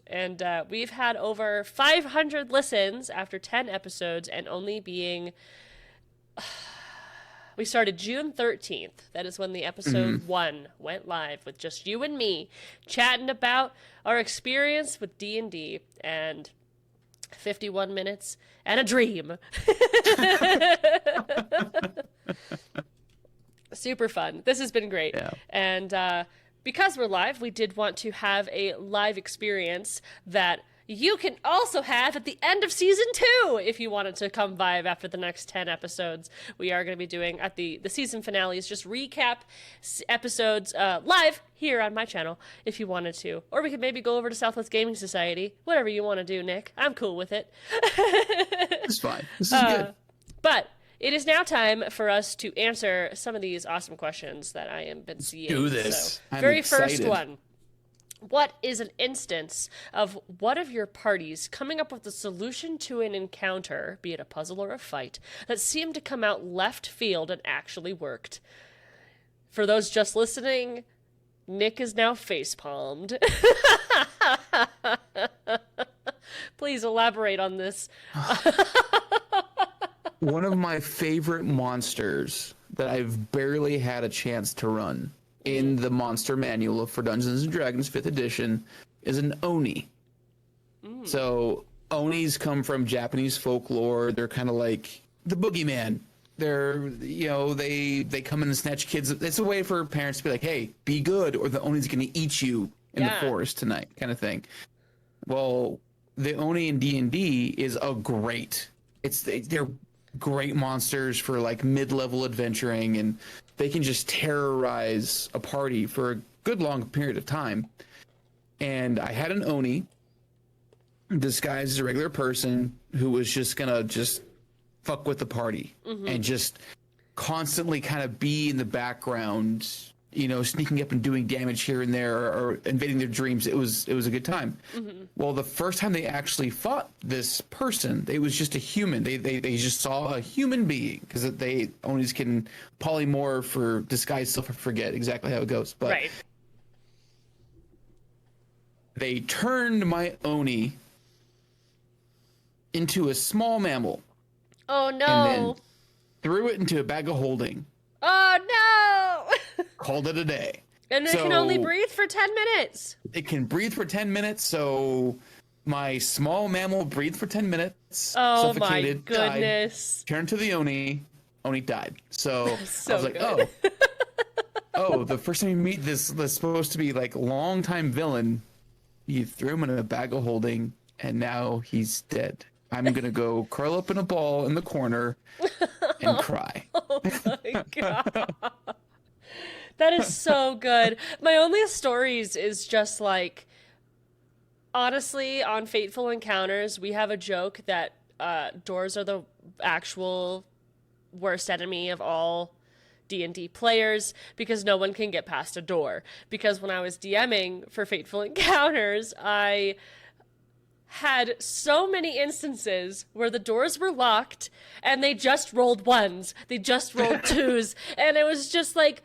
And we've had over 500 listens after 10 episodes, and only being we started June 13th. That is when the episode 1 went live, with just you and me chatting about our experience with D&D, and 51 minutes and a dream. Super fun. This has been great. And because we're live, we did want to have a live experience that you can also have at the end of season 2 if you wanted to come vibe after the next 10 episodes. We are going to be doing at the season finales, just recap episodes live here on my channel if you wanted to. Or we could maybe go over to Southwest Gaming Society. Whatever you want to do, Nick. I'm cool with it. It's fine. This is good. But it is now time for us to answer some of these awesome questions that I have been seeing. Do this. So, very first one. What is an instance of one of your parties coming up with a solution to an encounter, be it a puzzle or a fight, that seemed to come out left field and actually worked? For those just listening, Nick is now facepalmed. Please elaborate on this. one of my favorite monsters that I've barely had a chance to run in the monster manual for Dungeons and Dragons 5th edition is an Oni. So Onis come from Japanese folklore. They're kind of like the boogeyman. They're, they come in and snatch kids. It's a way for parents to be like, hey, be good or the Oni's going to eat you in the forest tonight, kind of thing. Well, the Oni in D&D is they're great monsters for like mid-level adventuring, and they can just terrorize a party for a good long period of time. And I had an Oni disguised as a regular person who was just gonna fuck with the party and just constantly kind of be in the background, sneaking up and doing damage here and there or invading their dreams. It was a good time. Well, the first time they actually fought this person, it was just a human. They just saw a human being, because Onis can polymorph or disguise self. I forget exactly how it goes, but Right. they turned my Oni into a small mammal. Oh no. And then threw it into a bag of holding. Oh no. Called it a day. And it can only breathe for 10 minutes. It can breathe for 10 minutes, so my small mammal breathed for 10 minutes. Oh my suffocated, goodness. Died, turned to the Oni died. So, So I was like, good. oh, the first time you meet this supposed to be like longtime villain, you threw him in a bag of holding, and now he's dead. I'm gonna go curl up in a ball in the corner and cry. Oh my god. That is so good. My only stories is just like, honestly, on Fateful Encounters, we have a joke that doors are the actual worst enemy of all D&D players, because no one can get past a door. Because when I was DMing for Fateful Encounters, I had so many instances where the doors were locked and they just rolled ones, they just rolled twos, and it was just like,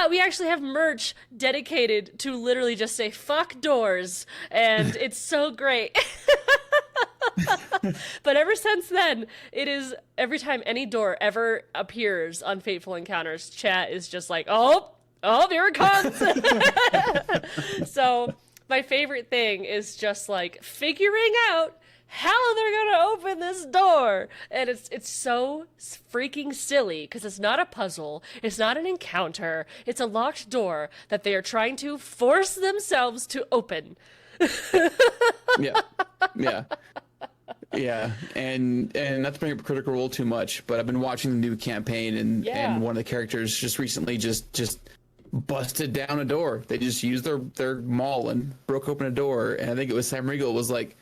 we actually have merch dedicated to literally just say fuck doors, and it's so great. But ever since then, it is every time any door ever appears on Fateful Encounters, chat is just like, oh, here it comes. So my favorite thing is just like figuring out how they're gonna open this door, and it's so freaking silly because it's not a puzzle, it's not an encounter, it's a locked door that they are trying to force themselves to open. Yeah, and not to bring up Critical Role too much, but I've been watching the new campaign, and one of the characters just recently just busted down a door. They just used their maul and broke open a door, and I think it was Sam Riegel was like,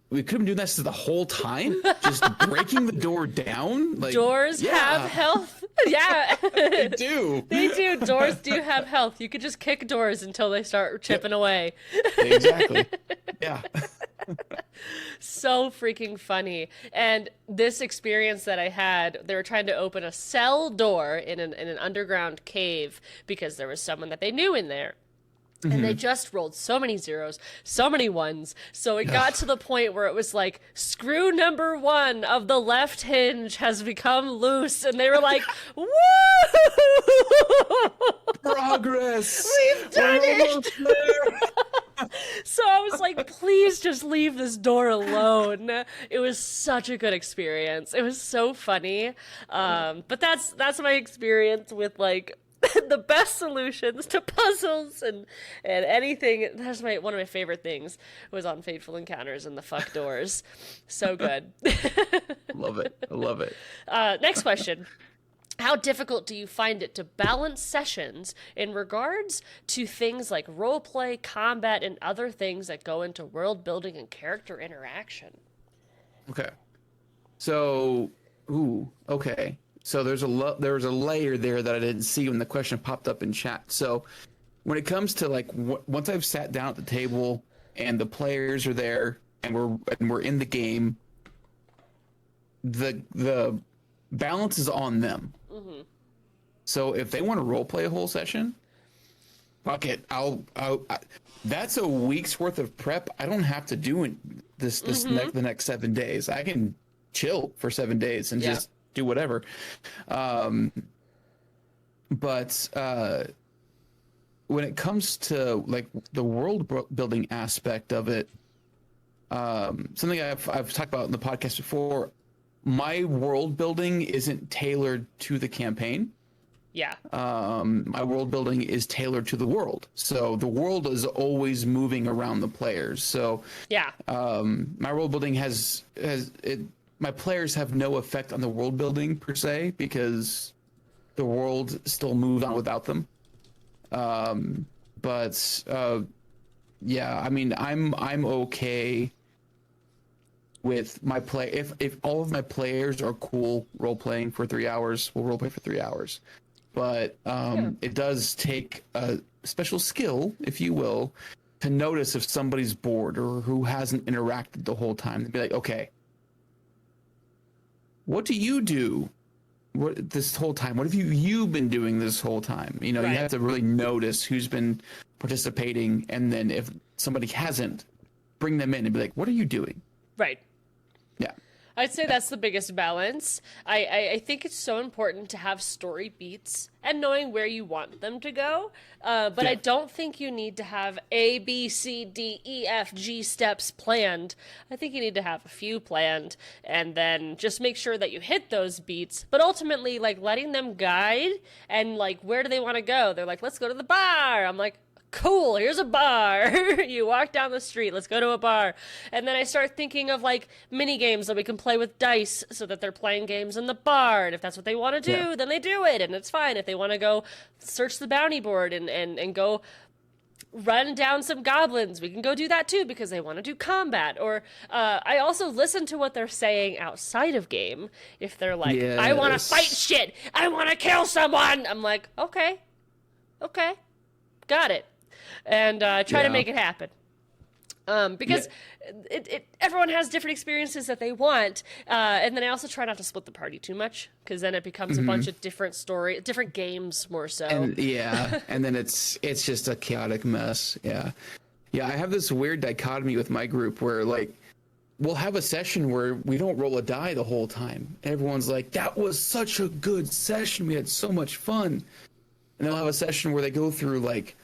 we could have been doing this the whole time, just breaking the door down. Like, doors have health. Yeah, they do. They do. Doors do have health. You could just kick doors until they start chipping away. Exactly. Yeah. So freaking funny. And this experience that I had, they were trying to open a cell door in an underground cave because there was someone that they knew in there. And they just rolled so many zeros, so many ones. So it got to the point where it was like, screw number 1 of the left hinge has become loose. And they were like, woo! Progress! We've done it! So I was like, please just leave this door alone. It was such a good experience. It was so funny. But that's my experience with like the best solutions to puzzles and anything. That's one of my favorite things was on Fateful Encounters and the fuck doors. So good. Love it. I love it. Next question. How difficult do you find it to balance sessions in regards to things like roleplay, combat, and other things that go into world building and character interaction? Okay. So, okay. So there was a layer there that I didn't see when the question popped up in chat. So when it comes to like once I've sat down at the table and the players are there and we're in the game, the balance is on them. Mm-hmm. So if they want to role play a whole session, fuck it. That's a week's worth of prep. I don't have to do the next 7 days. I can chill for 7 days and just do whatever. But when it comes to like the world building aspect of it, something I've talked about in the podcast before, my world building isn't tailored to the campaign. Yeah. My world building is tailored to the world. So the world is always moving around the players. So yeah. My world building my players have no effect on the world building per se, because the world still moves on without them. Yeah, I mean, I'm okay with my play. If all of my players are cool role playing for 3 hours, we'll role play for 3 hours. But it does take a special skill, if you will, to notice if somebody's bored or who hasn't interacted the whole time. And be like, okay, what do you do this whole time? What have you been doing this whole time? You know, right. You have to really notice who's been participating, and then if somebody hasn't, bring them in and be like, what are you doing? Right. Yeah. I'd say that's the biggest balance. I think it's so important to have story beats and knowing where you want them to go. But I don't think you need to have A, B, C, D, E, F, G steps planned. I think you need to have a few planned and then just make sure that you hit those beats. But ultimately, like, letting them guide and, like, where do they want to go? They're like, let's go to the bar. I'm like, cool, here's a bar. You walk down the street, let's go to a bar. And then I start thinking of like mini games that we can play with dice so that they're playing games in the bar. And if that's what they want to do, then they do it. And it's fine. If they want to go search the bounty board and go run down some goblins, we can go do that too because they want to do combat. Or I also listen to what they're saying outside of game. If they're like, I want to fight shit, I want to kill someone, I'm like, okay, got it. And try to make it happen. Because everyone has different experiences that they want. And then I also try not to split the party too much, because then it becomes a bunch of different games more so. And, and then it's just a chaotic mess. Yeah. I have this weird dichotomy with my group where, like, we'll have a session where we don't roll a die the whole time. Everyone's like, that was such a good session. We had so much fun. And they'll have a session where they go through, like,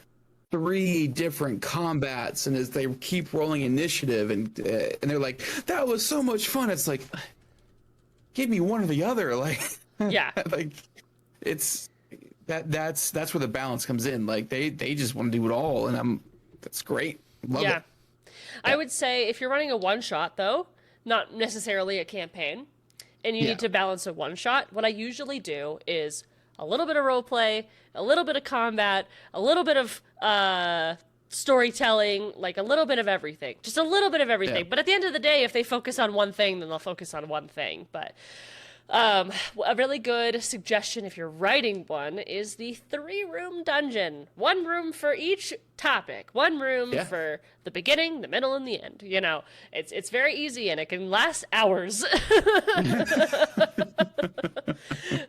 3 different combats, and as they keep rolling initiative, and they're like, that was so much fun. It's like, give me one or the other. Like, like it's that's where the balance comes in. Like they just want to do it all, and that's great. Love it. I would say if you're running a one shot though, not necessarily a campaign, and you need to balance a one shot, what I usually do is a little bit of role play, a little bit of combat, a little bit of storytelling, like a little bit of everything. Just a little bit of everything. Yeah. But at the end of the day, if they focus on one thing, then they'll focus on one thing. But a really good suggestion if you're writing one is the 3-room dungeon. 1 room for each topic. 1 room for the beginning, the middle, and the end. You know, it's very easy, and it can last hours.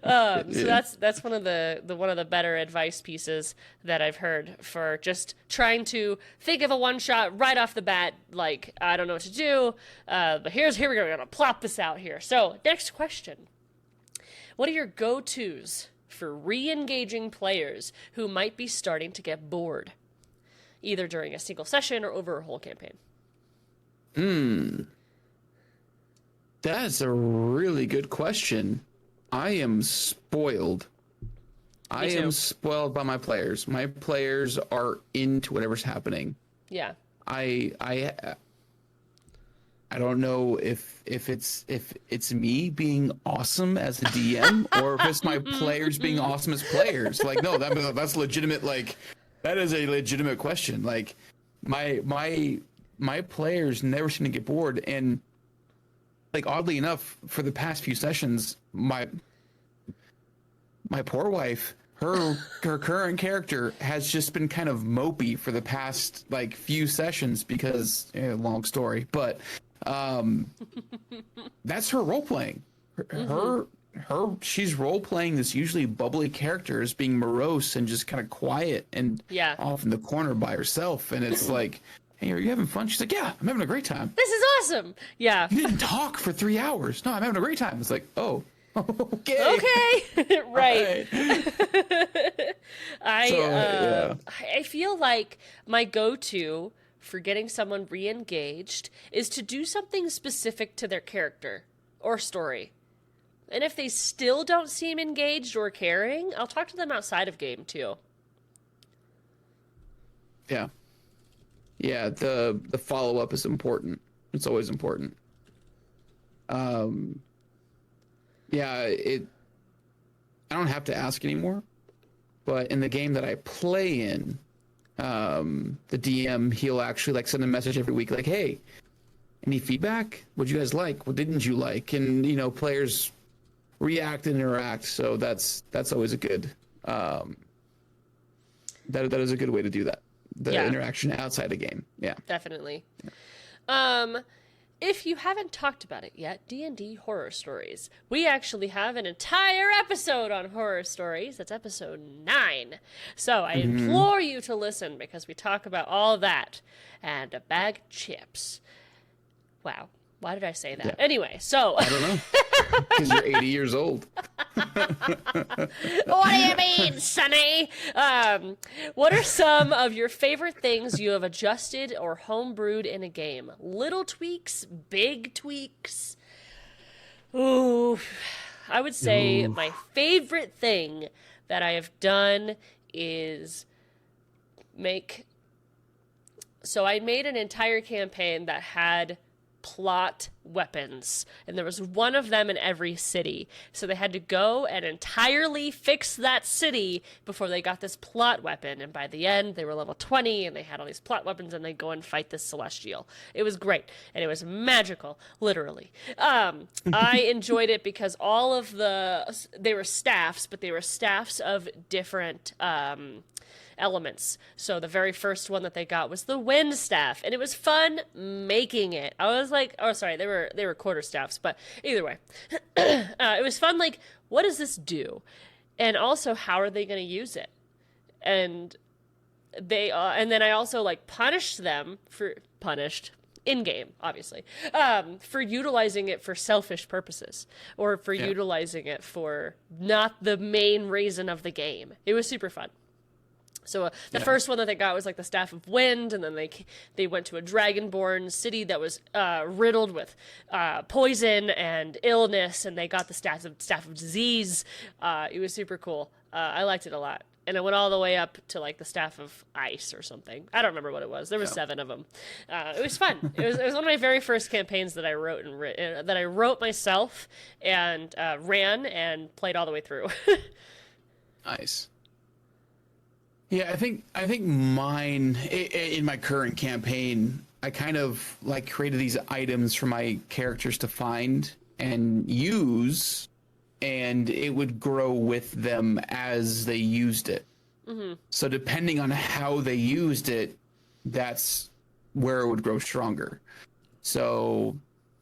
So that's one of the better advice pieces that I've heard for just trying to think of a one shot right off the bat. Like, I don't know what to do, but here we go. We're gonna plop this out here. So next question: what are your go-tos for re-engaging players who might be starting to get bored, either during a single session or over a whole campaign? That's a really good question. I am spoiled. I am spoiled by my players. My players are into whatever's happening. Yeah. I don't know if it's me being awesome as a DM or if it's my players being awesome as players. Like, no, that's legitimate. Like, that is a legitimate question. Like, my players never seem to get bored, and like, oddly enough, for the past few sessions, my poor wife, her current character has just been kind of mopey for the past like few sessions because long story, but that's her role playing. She's role playing this usually bubbly character as being morose and just kind of quiet and off in the corner by herself, and it's like, hey, are you having fun? She's like, yeah, I'm having a great time. This is awesome. Yeah. You didn't talk for 3 hours. No, I'm having a great time. It's like, oh, okay. Okay. Right. Yeah. I feel like my go-to for getting someone re-engaged is to do something specific to their character or story. And if they still don't seem engaged or caring, I'll talk to them outside of game too. Yeah. Yeah, the follow-up is important. It's always important. Yeah, I don't have to ask anymore, but in the game that I play in, the DM, he'll actually like send a message every week like, hey, any feedback? What'd you guys like? What didn't you like? And, you know, players react and interact, so that's always a good, that is a good way to do that. The interaction outside the game. Yeah. Definitely. If you haven't talked about it yet, D&D horror stories. We actually have an entire episode on horror stories. That's episode 9. So I implore you to listen because we talk about all that and a bag of chips. Wow. Why did I say that? Yeah. Anyway, so... I don't know. Because you're 80 years old. What do you mean, Sonny? What are some of your favorite things you have adjusted or homebrewed in a game? Little tweaks, big tweaks? Ooh, I would say my favorite thing that I have done is make... So I made an entire campaign that had plot weapons, and there was one of them in every city, so they had to go and entirely fix that city before they got this plot weapon, and by the end they were level 20 and they had all these plot weapons and they go and fight this celestial. It was great and it was magical, literally. I enjoyed it because all of they were staffs, but they were staffs of different elements. So the very first one that they got was the wind staff, and it was fun making it. I was like, oh, sorry, they were quarter staffs, but either way, it was fun. Like, what does this do? And also, how are they going to use it? And and then I also like punished in game, obviously, for utilizing it for selfish purposes or for utilizing it for not the main reason of the game. It was super fun. So the first one that they got was like the Staff of Wind, and then they went to a dragonborn city that was riddled with poison and illness, and they got the Staff of Disease. It was super cool. I liked it a lot. And it went all the way up to like the Staff of Ice or something. I don't remember what it was. There was 7 of them. It was fun. It was one of my very first campaigns that I wrote that I wrote myself and ran and played all the way through. Nice. Yeah, I think mine in my current campaign, I kind of like created these items for my characters to find and use, and it would grow with them as they used it. Mm-hmm. So depending on how they used it, that's where it would grow stronger. So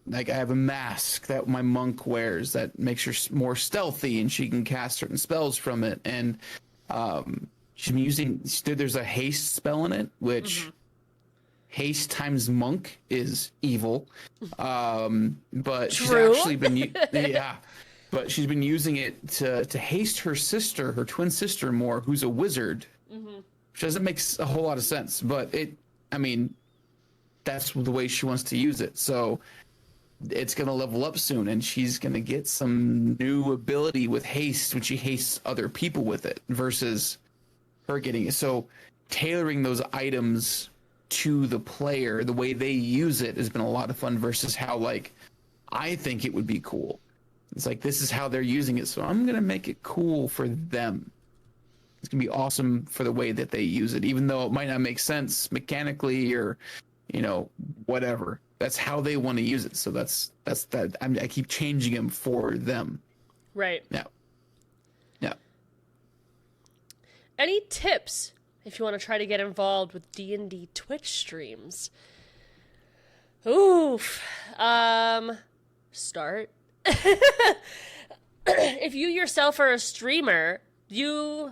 like I have a mask that my monk wears that makes her more stealthy, and she can cast certain spells from it. And she's been using, there's a haste spell in it, which haste times monk is evil. But she's actually been, but she's been using it to haste her sister, her twin sister more, who's a wizard, which doesn't make a whole lot of sense, but that's the way she wants to use it. So it's going to level up soon, and she's going to get some new ability with haste when she hastes other people with it versus her getting it. So tailoring those items to the player, the way they use it, has been a lot of fun versus how like I think it would be cool. It's like, this is how they're using it, so I'm going to make it cool for them. It's going to be awesome for the way that they use it, even though it might not make sense mechanically or, whatever. That's how they want to use it. So that's that. I keep changing them for them. Right. Yeah. Any tips if you want to try to get involved with D&D Twitch streams? Oof. Start. If you yourself are a streamer,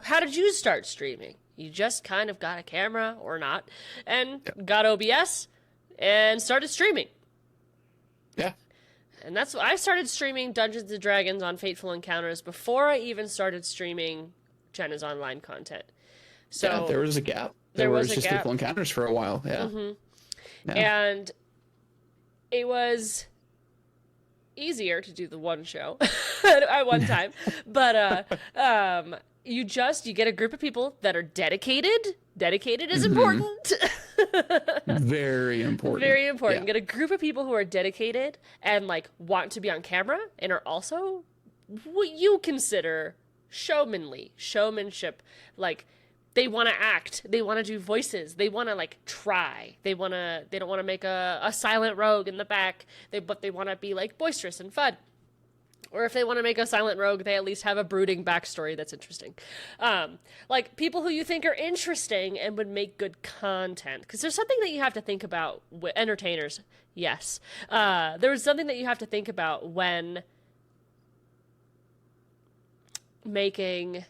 how did you start streaming? You just kind of got a camera or not and got OBS and started streaming. Yeah. And that's I started streaming Dungeons and Dragons on Fateful Encounters before I even started streaming Jenna's online content. So yeah, there was a gap. There was just Fateful Encounters for a while. Yeah. Yeah. And it was easier to do the one show at one time. But you get a group of people that are dedicated. Dedicated is important. Very important. Very important. Yeah. Get a group of people who are dedicated and like want to be on camera and are also what you consider showmanship. Like they want to act, they want to do voices, they want to like try. They don't want to make a silent rogue in the back. But they want to be like boisterous and fun. Or if they want to make a silent rogue, they at least have a brooding backstory that's interesting. Like people who you think are interesting and would make good content. Because there's something that you have to think about with entertainers. Yes. There's something that you have to think about when making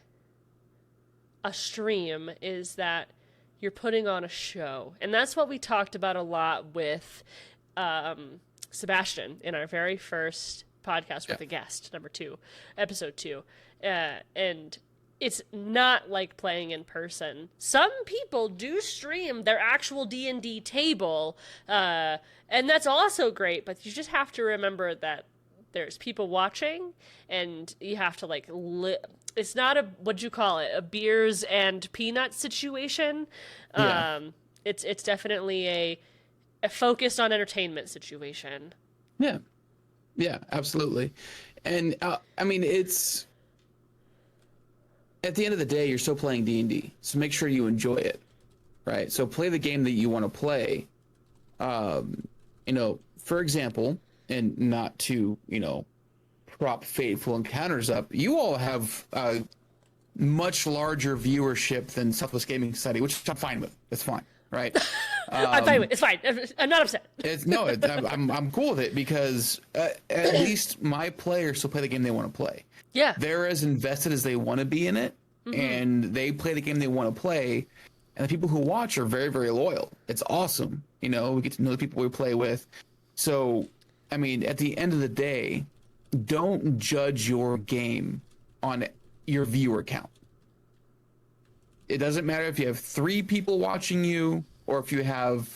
a stream is that you're putting on a show. And that's what we talked about a lot with Sebastian in our very first podcast with a guest, episode 2. And it's not like playing in person. Some people do stream their actual D&D table, and that's also great, but you just have to remember that there's people watching, and you have to like it's not a beers and peanuts situation. Yeah. It's definitely a focused on entertainment situation. Yeah. Yeah, absolutely. And I mean, it's at the end of the day, you're still playing D&D, so make sure you enjoy it, right? So play the game that you want to play. For example, and not to, prop Fateful Encounters up, you all have a much larger viewership than Southwest Gaming Society, which I'm fine with. It's fine, right? I'm fine with it. It's fine. I'm not upset. I'm cool with it because at least my players still play the game they want to play. Yeah. They're as invested as they want to be in it, and they play the game they want to play. And the people who watch are very, very loyal. It's awesome. We get to know the people we play with. So, I mean, at the end of the day, don't judge your game on your viewer count. It doesn't matter if you have 3 people watching you or if you have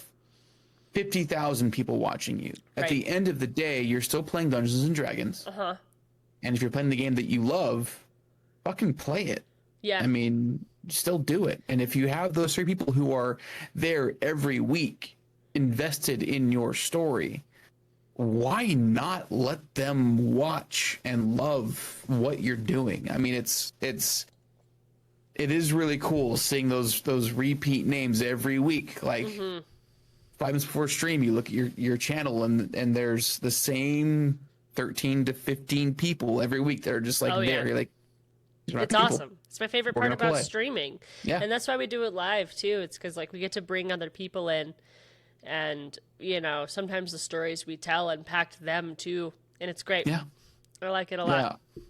50,000 people watching you. At the end of the day, you're still playing Dungeons and Dragons. Uh-huh. And if you're playing the game that you love, fucking play it. Yeah. I mean, still do it. And if you have those 3 people who are there every week, invested in your story, why not let them watch and love what you're doing? I mean, it is really cool seeing those repeat names every week. Like 5 minutes before stream, you look at your channel and there's the same 13 to 15 people every week that are just like there. You're like, it's awesome. It's my favorite part about play. Streaming. Yeah. And that's why we do it live too. It's because like we get to bring other people in, and sometimes the stories we tell impact them too, and it's great. Yeah. I like it a lot. Yeah.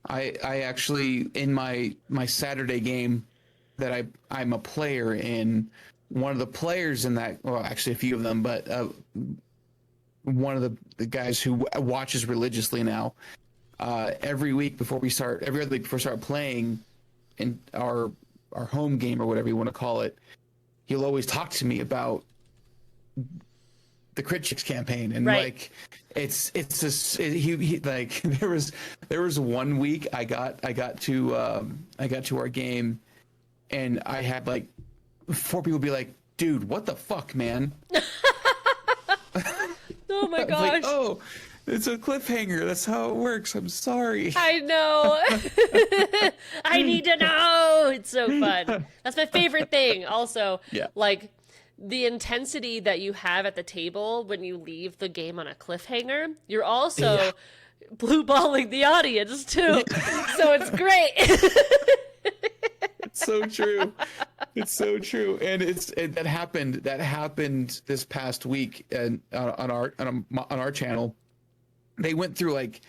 I actually, in my Saturday game that I'm a player in, one of the players in that, well, actually a few of them, but one of the guys who watches religiously now, every other week before we start playing in our home game or whatever you want to call it, he'll always talk to me about the Crit Chicks campaign, and like it's just he like there was one week I got to our game, and I had like 4 people be like, dude, what the fuck, man? Oh my gosh. Like, oh, it's a cliffhanger, that's how it works, I'm sorry. I know. I need to know. It's so fun. That's my favorite thing. Also, like the intensity that you have at the table when you leave the game on a cliffhanger, you're also blue balling the audience too. So it's great. It's so true. It's so true. And that happened this past week, and on our channel. They went through like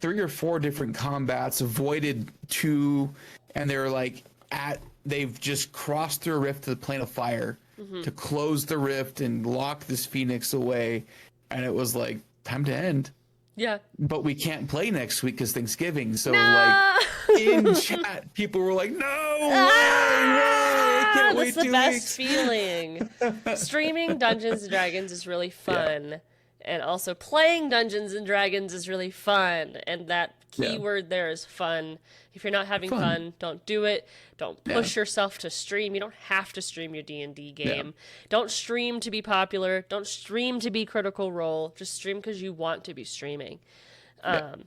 3 or 4 different combats, avoided 2, and they were like at they've just crossed through a rift to the plane of fire to close the rift and lock this phoenix away, and it was like time to end. Yeah. But we can't play next week because Thanksgiving. So No! like in chat, people were like, "No, I can't wait That's the 2 best weeks." feeling. Streaming Dungeons and Dragons is really fun. And also playing Dungeons and Dragons is really fun. And that keyword there is fun. If you're not having fun, don't do it. Don't push yourself to stream. You don't have to stream your D&D game. Don't stream to be popular. Don't stream to be Critical Role. Just stream because you want to be streaming. And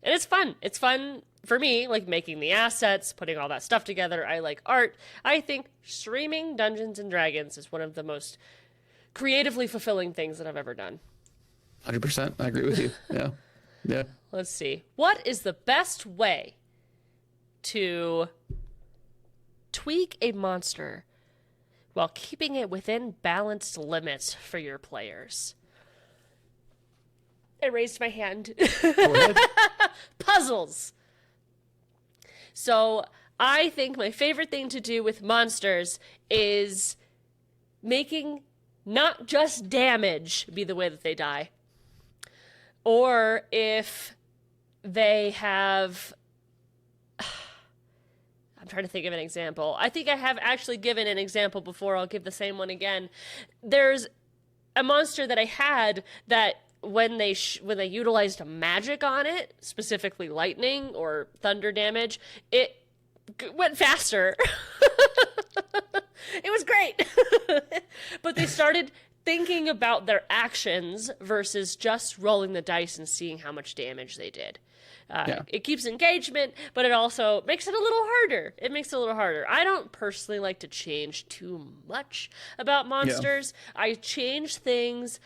it's fun. It's fun for me, like making the assets, putting all that stuff together. I like art. I think streaming Dungeons and Dragons is one of the most creatively fulfilling things that I've ever done. 100%. I agree with you. Yeah. Yeah. Let's see. What is the best way to tweak a monster while keeping it within balanced limits for your players? I raised my hand. Go ahead. Puzzles. So I think my favorite thing to do with monsters is making not just damage be the way that they die. Or if they have... I'm trying to think of an example. I think I have actually given an example before. I'll give the same one again. There's a monster that I had that when they utilized magic on it, specifically lightning or thunder damage, it went faster. It was great. But they started thinking about their actions versus just rolling the dice and seeing how much damage they did. It keeps engagement, but it also makes it a little harder. I don't personally like to change too much about monsters. I change things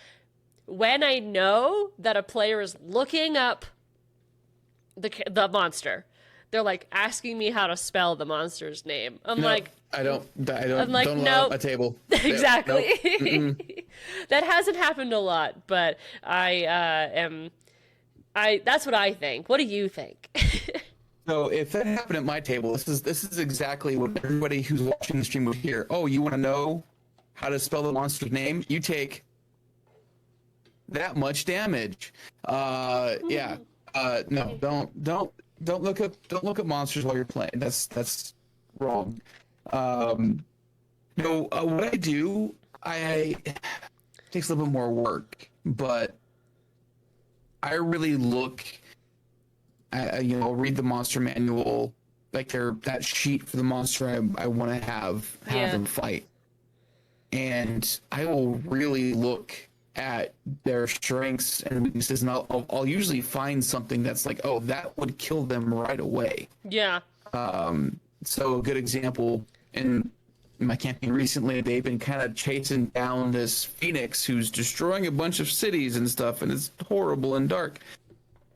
when I know that a player is looking up the monster. They're like asking me how to spell the monster's name. I'm like, I don't no, allow a table. Exactly. Nope. That hasn't happened a lot, but that's what I think. What do you think? So if that happened at my table, this is exactly what everybody who's watching the stream would hear. Oh, you want to know how to spell the monster's name? You take that much damage. No, don't look up monsters while you're playing. That's wrong. What I do, it takes a little bit more work, but I really look at, read the monster manual, like that sheet for the monster I want to have them fight. And I will really look at their strengths and weaknesses, and I'll usually find something that's like, oh, that would kill them right away. Yeah. So a good example in my campaign recently, they've been kind of chasing down this phoenix who's destroying a bunch of cities and stuff, and it's horrible and dark.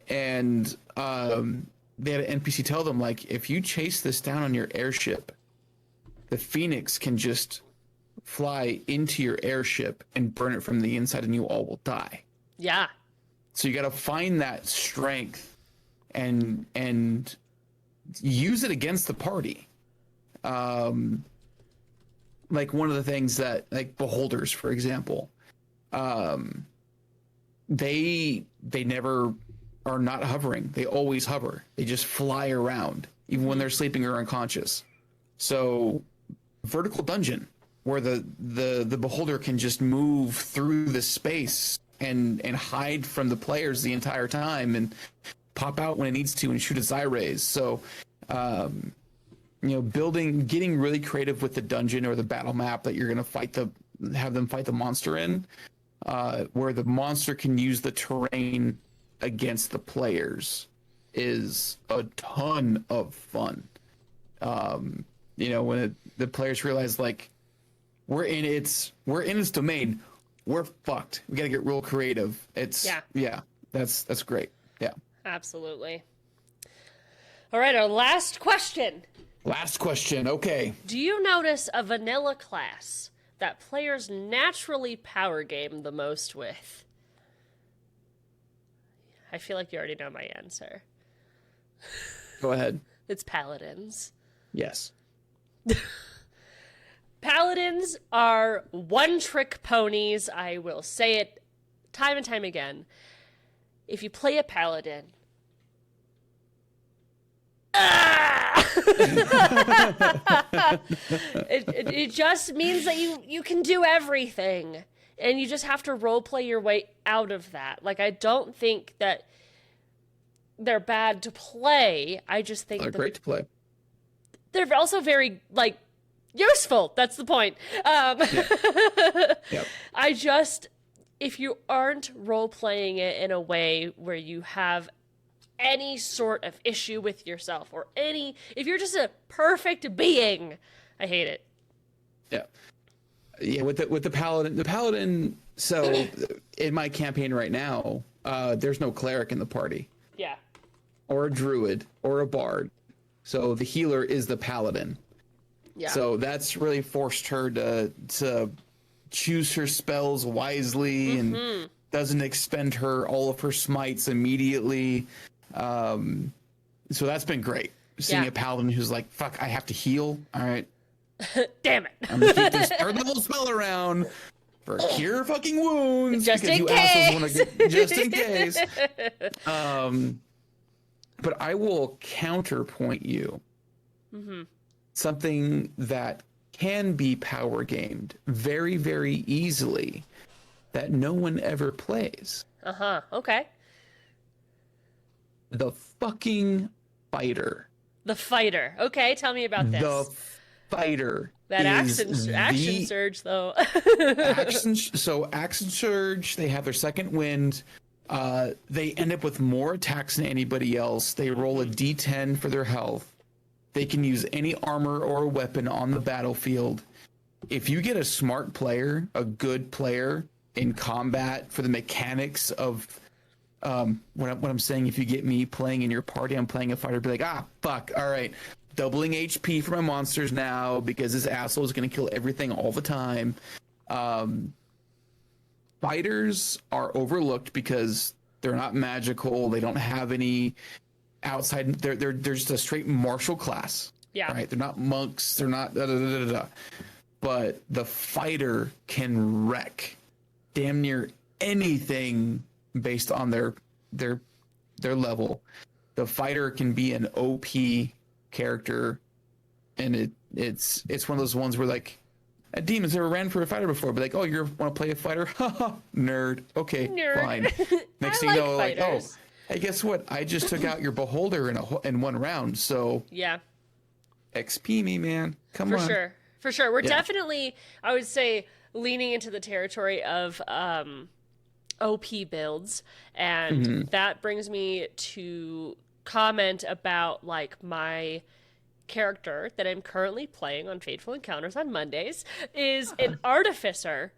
And they had an NPC tell them, like, if you chase this down on your airship, the phoenix can just fly into your airship and burn it from the inside, and you all will die. Yeah. So you got to find that strength and use it against the party. Like one of the things that, like beholders, for example, they never are not hovering. They always hover. They just fly around, even when they're sleeping or unconscious. So vertical dungeon, where the beholder can just move through the space and hide from the players the entire time and pop out when it needs to and shoot its eye rays. So getting really creative with the dungeon or the battle map that you're going to have them fight the monster in, where the monster can use the terrain against the players, is a ton of fun. When the players realize, like, we're in its domain, we're fucked. We got to get real creative. That's great. Yeah. Absolutely. All right, our last question. Okay. Do you notice a vanilla class that players naturally power game the most with? I feel like you already know my answer. Go ahead. It's paladins. Yes. Paladins are one-trick ponies. I will say it time and time again. If you play a paladin, it just means that you can do everything, and you just have to role play your way out of that. Like, I don't think that they're bad to play. I just think they're great to play. They're also very, like, useful. That's the point. Yep. If you aren't role playing it in a way where you have any sort of issue with yourself, or if you're just a perfect being, I hate it. Yeah, with the paladin. So in my campaign right now, there's no cleric in the party. Yeah. Or a druid or a bard. So the healer is the paladin. Yeah. So that's really forced her to choose her spells wisely and doesn't expend all of her smites immediately. So that's been great. Seeing a paladin who's like, fuck, I have to heal. All right. Damn it. I'm gonna keep this third level spell around for cure fucking wounds. Just because in you case. assholes want to get just in case. But I will counterpoint you. Something that can be power gamed very, very easily that no one ever plays. Okay. The fucking fighter. The fighter. Okay, tell me about this. The fighter. That action surge, though. Action surge. They have their second wind. They end up with more attacks than anybody else. They roll a D10 for their health. They can use any armor or weapon on the battlefield. If you get a smart player, a good player in combat for the mechanics of what I'm saying, if you get me playing in your party, I'm playing a fighter, be like, fuck, all right, doubling HP for my monsters now because this asshole is going to kill everything all the time. Fighters are overlooked because they're not magical. They don't have any outside. They're just a straight martial class. Yeah. Right. They're not monks. They're not. But the fighter can wreck damn near anything based on their level. The fighter can be an OP character, and it's one of those ones where like a demon's never ran for a fighter before, but like, oh, you want to play a fighter? Haha, nerd. Okay, fine. Next thing you know, like, oh, hey, guess what? I just took out your beholder in one round. So yeah, XP me, man. Come on. For sure. We're definitely, I would say, leaning into the territory of OP builds, and that brings me to comment about like my character that I'm currently playing on Fateful Encounters on Mondays is an artificer.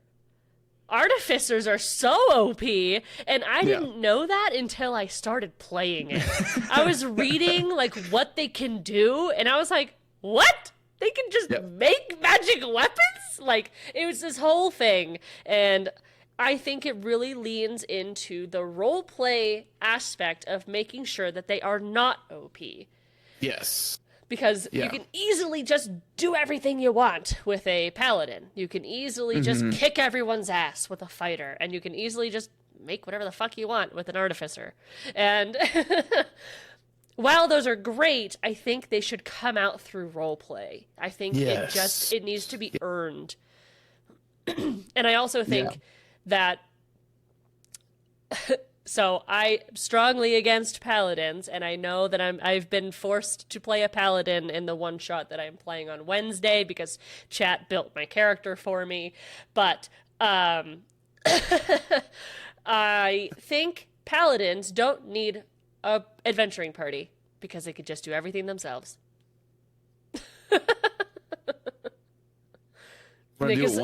Artificers are so OP, and I didn't know that until I started playing it. I was reading like what they can do, and I was like, what? They can just make magic weapons? Like, it was this whole thing, and I think it really leans into the role play aspect of making sure that they are not OP. Yes. Because you can easily just do everything you want with a paladin. You can easily just kick everyone's ass with a fighter. And you can easily just make whatever the fuck you want with an artificer. And while those are great, I think they should come out through roleplay. I think it needs to be earned. And I also think that... So I'm strongly against paladins, and I know that I've been forced to play a paladin in the one shot that I'm playing on Wednesday because chat built my character for me. But I think paladins don't need a adventuring party because they could just do everything themselves. Nick is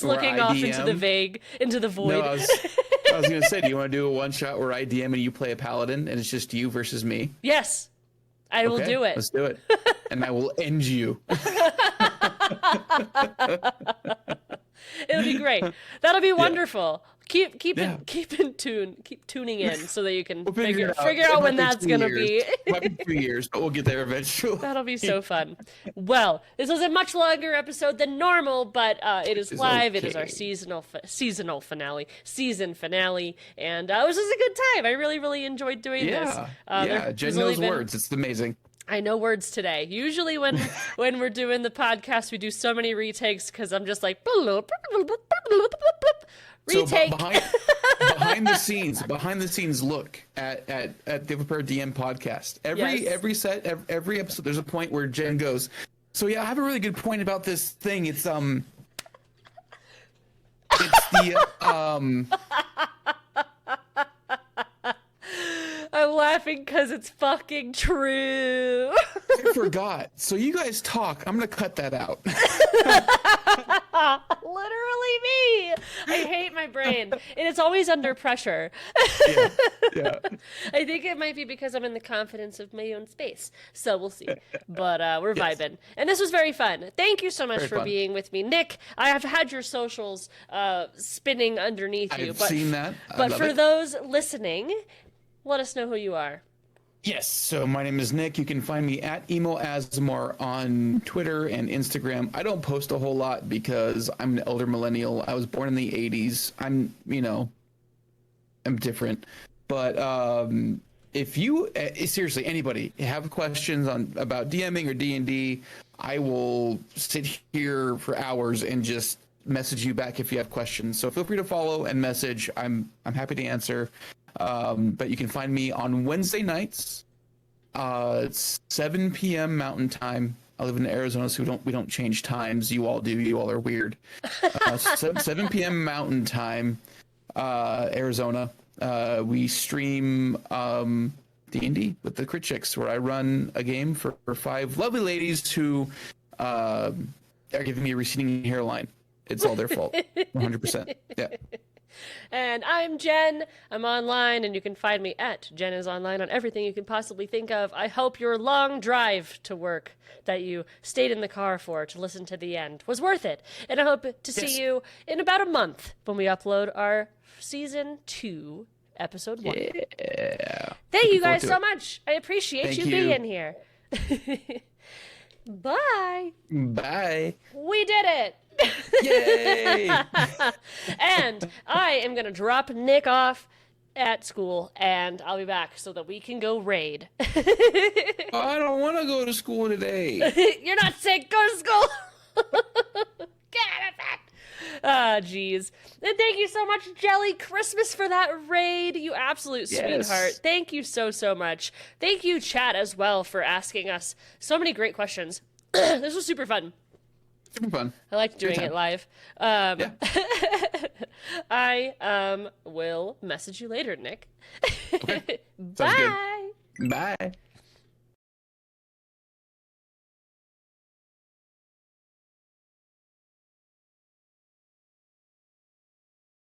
looking off into the void. No, I was going to say, do you want to do a one-shot where I DM and you play a paladin and it's just you versus me? Yes, I will do it. Let's do it. And I will end you. It'll be great. That'll be wonderful. keep Yeah. in tune. Keep tuning in so that you can We'll figure it out It when might that's 2 gonna years. be. It might be 2 years, but we'll get there eventually. That'll be so fun. Well, this was a much longer episode than normal, but it is live. It is our okay. season finale, and it was just a good time. I really, really enjoyed doing this. Jen there's knows only been- words. It's amazing. I know words today. Usually when we're doing the podcast, we do so many retakes because I'm just like retake. So behind the scenes look at the Overprepared DM podcast. Every episode, there's a point where Jen goes, "So yeah, I have a really good point about this thing. It's the I'm laughing because it's fucking true. I forgot. So you guys talk. I'm gonna cut that out." Literally me. I hate my brain. And it's always under pressure. Yeah. I think it might be because I'm in the confidence of my own space. So we'll see. But we're vibing. And this was very fun. Thank you so much Very for fun. being with me. Nick, I have had your socials spinning underneath you. I've seen that. I But love for it. those listening, let us know who you are. Yes, so my name is Nick. You can find me at EmoAasimar on Twitter and Instagram. I don't post a whole lot because I'm an elder millennial. I was born in the 80s. I'm different. But if you, seriously, anybody have questions about DMing or D&D, I will sit here for hours and just message you back if you have questions. So feel free to follow and message. I'm happy to answer. But you can find me on Wednesday nights, it's 7 p.m. Mountain Time. I live in Arizona, so we don't change times. You all do. You all are weird. 7 p.m. Mountain Time, Arizona. We stream D&D with the Crit Chicks, where I run a game for 5 lovely ladies who are giving me a receding hairline. It's all their fault, 100%. Yeah. And I'm Jen. I'm online, and you can find me at Jen is online on everything you can possibly think of. I hope your long drive to work that you stayed in the car for to listen to the end was worth it. And I hope to see you in about a month when we upload our season 2, episode 1. Yeah. Thank you guys so much. I appreciate Thank you you. being here. Bye. Bye. We did it. Yay! And I am going to drop Nick off at school, and I'll be back so that we can go raid. I don't want to go to school today. You're not sick. Go to school. Get out of that. Ah, jeez. And thank you so much, Jelly Christmas, for that raid. You absolute Yes. sweetheart. Thank you so, so much. Thank you, chat, as well, for asking us so many great questions. This was super fun. Super fun. I liked doing time. it live. Yeah. I will message you later, Nick. Okay. Sounds good. Bye. Bye.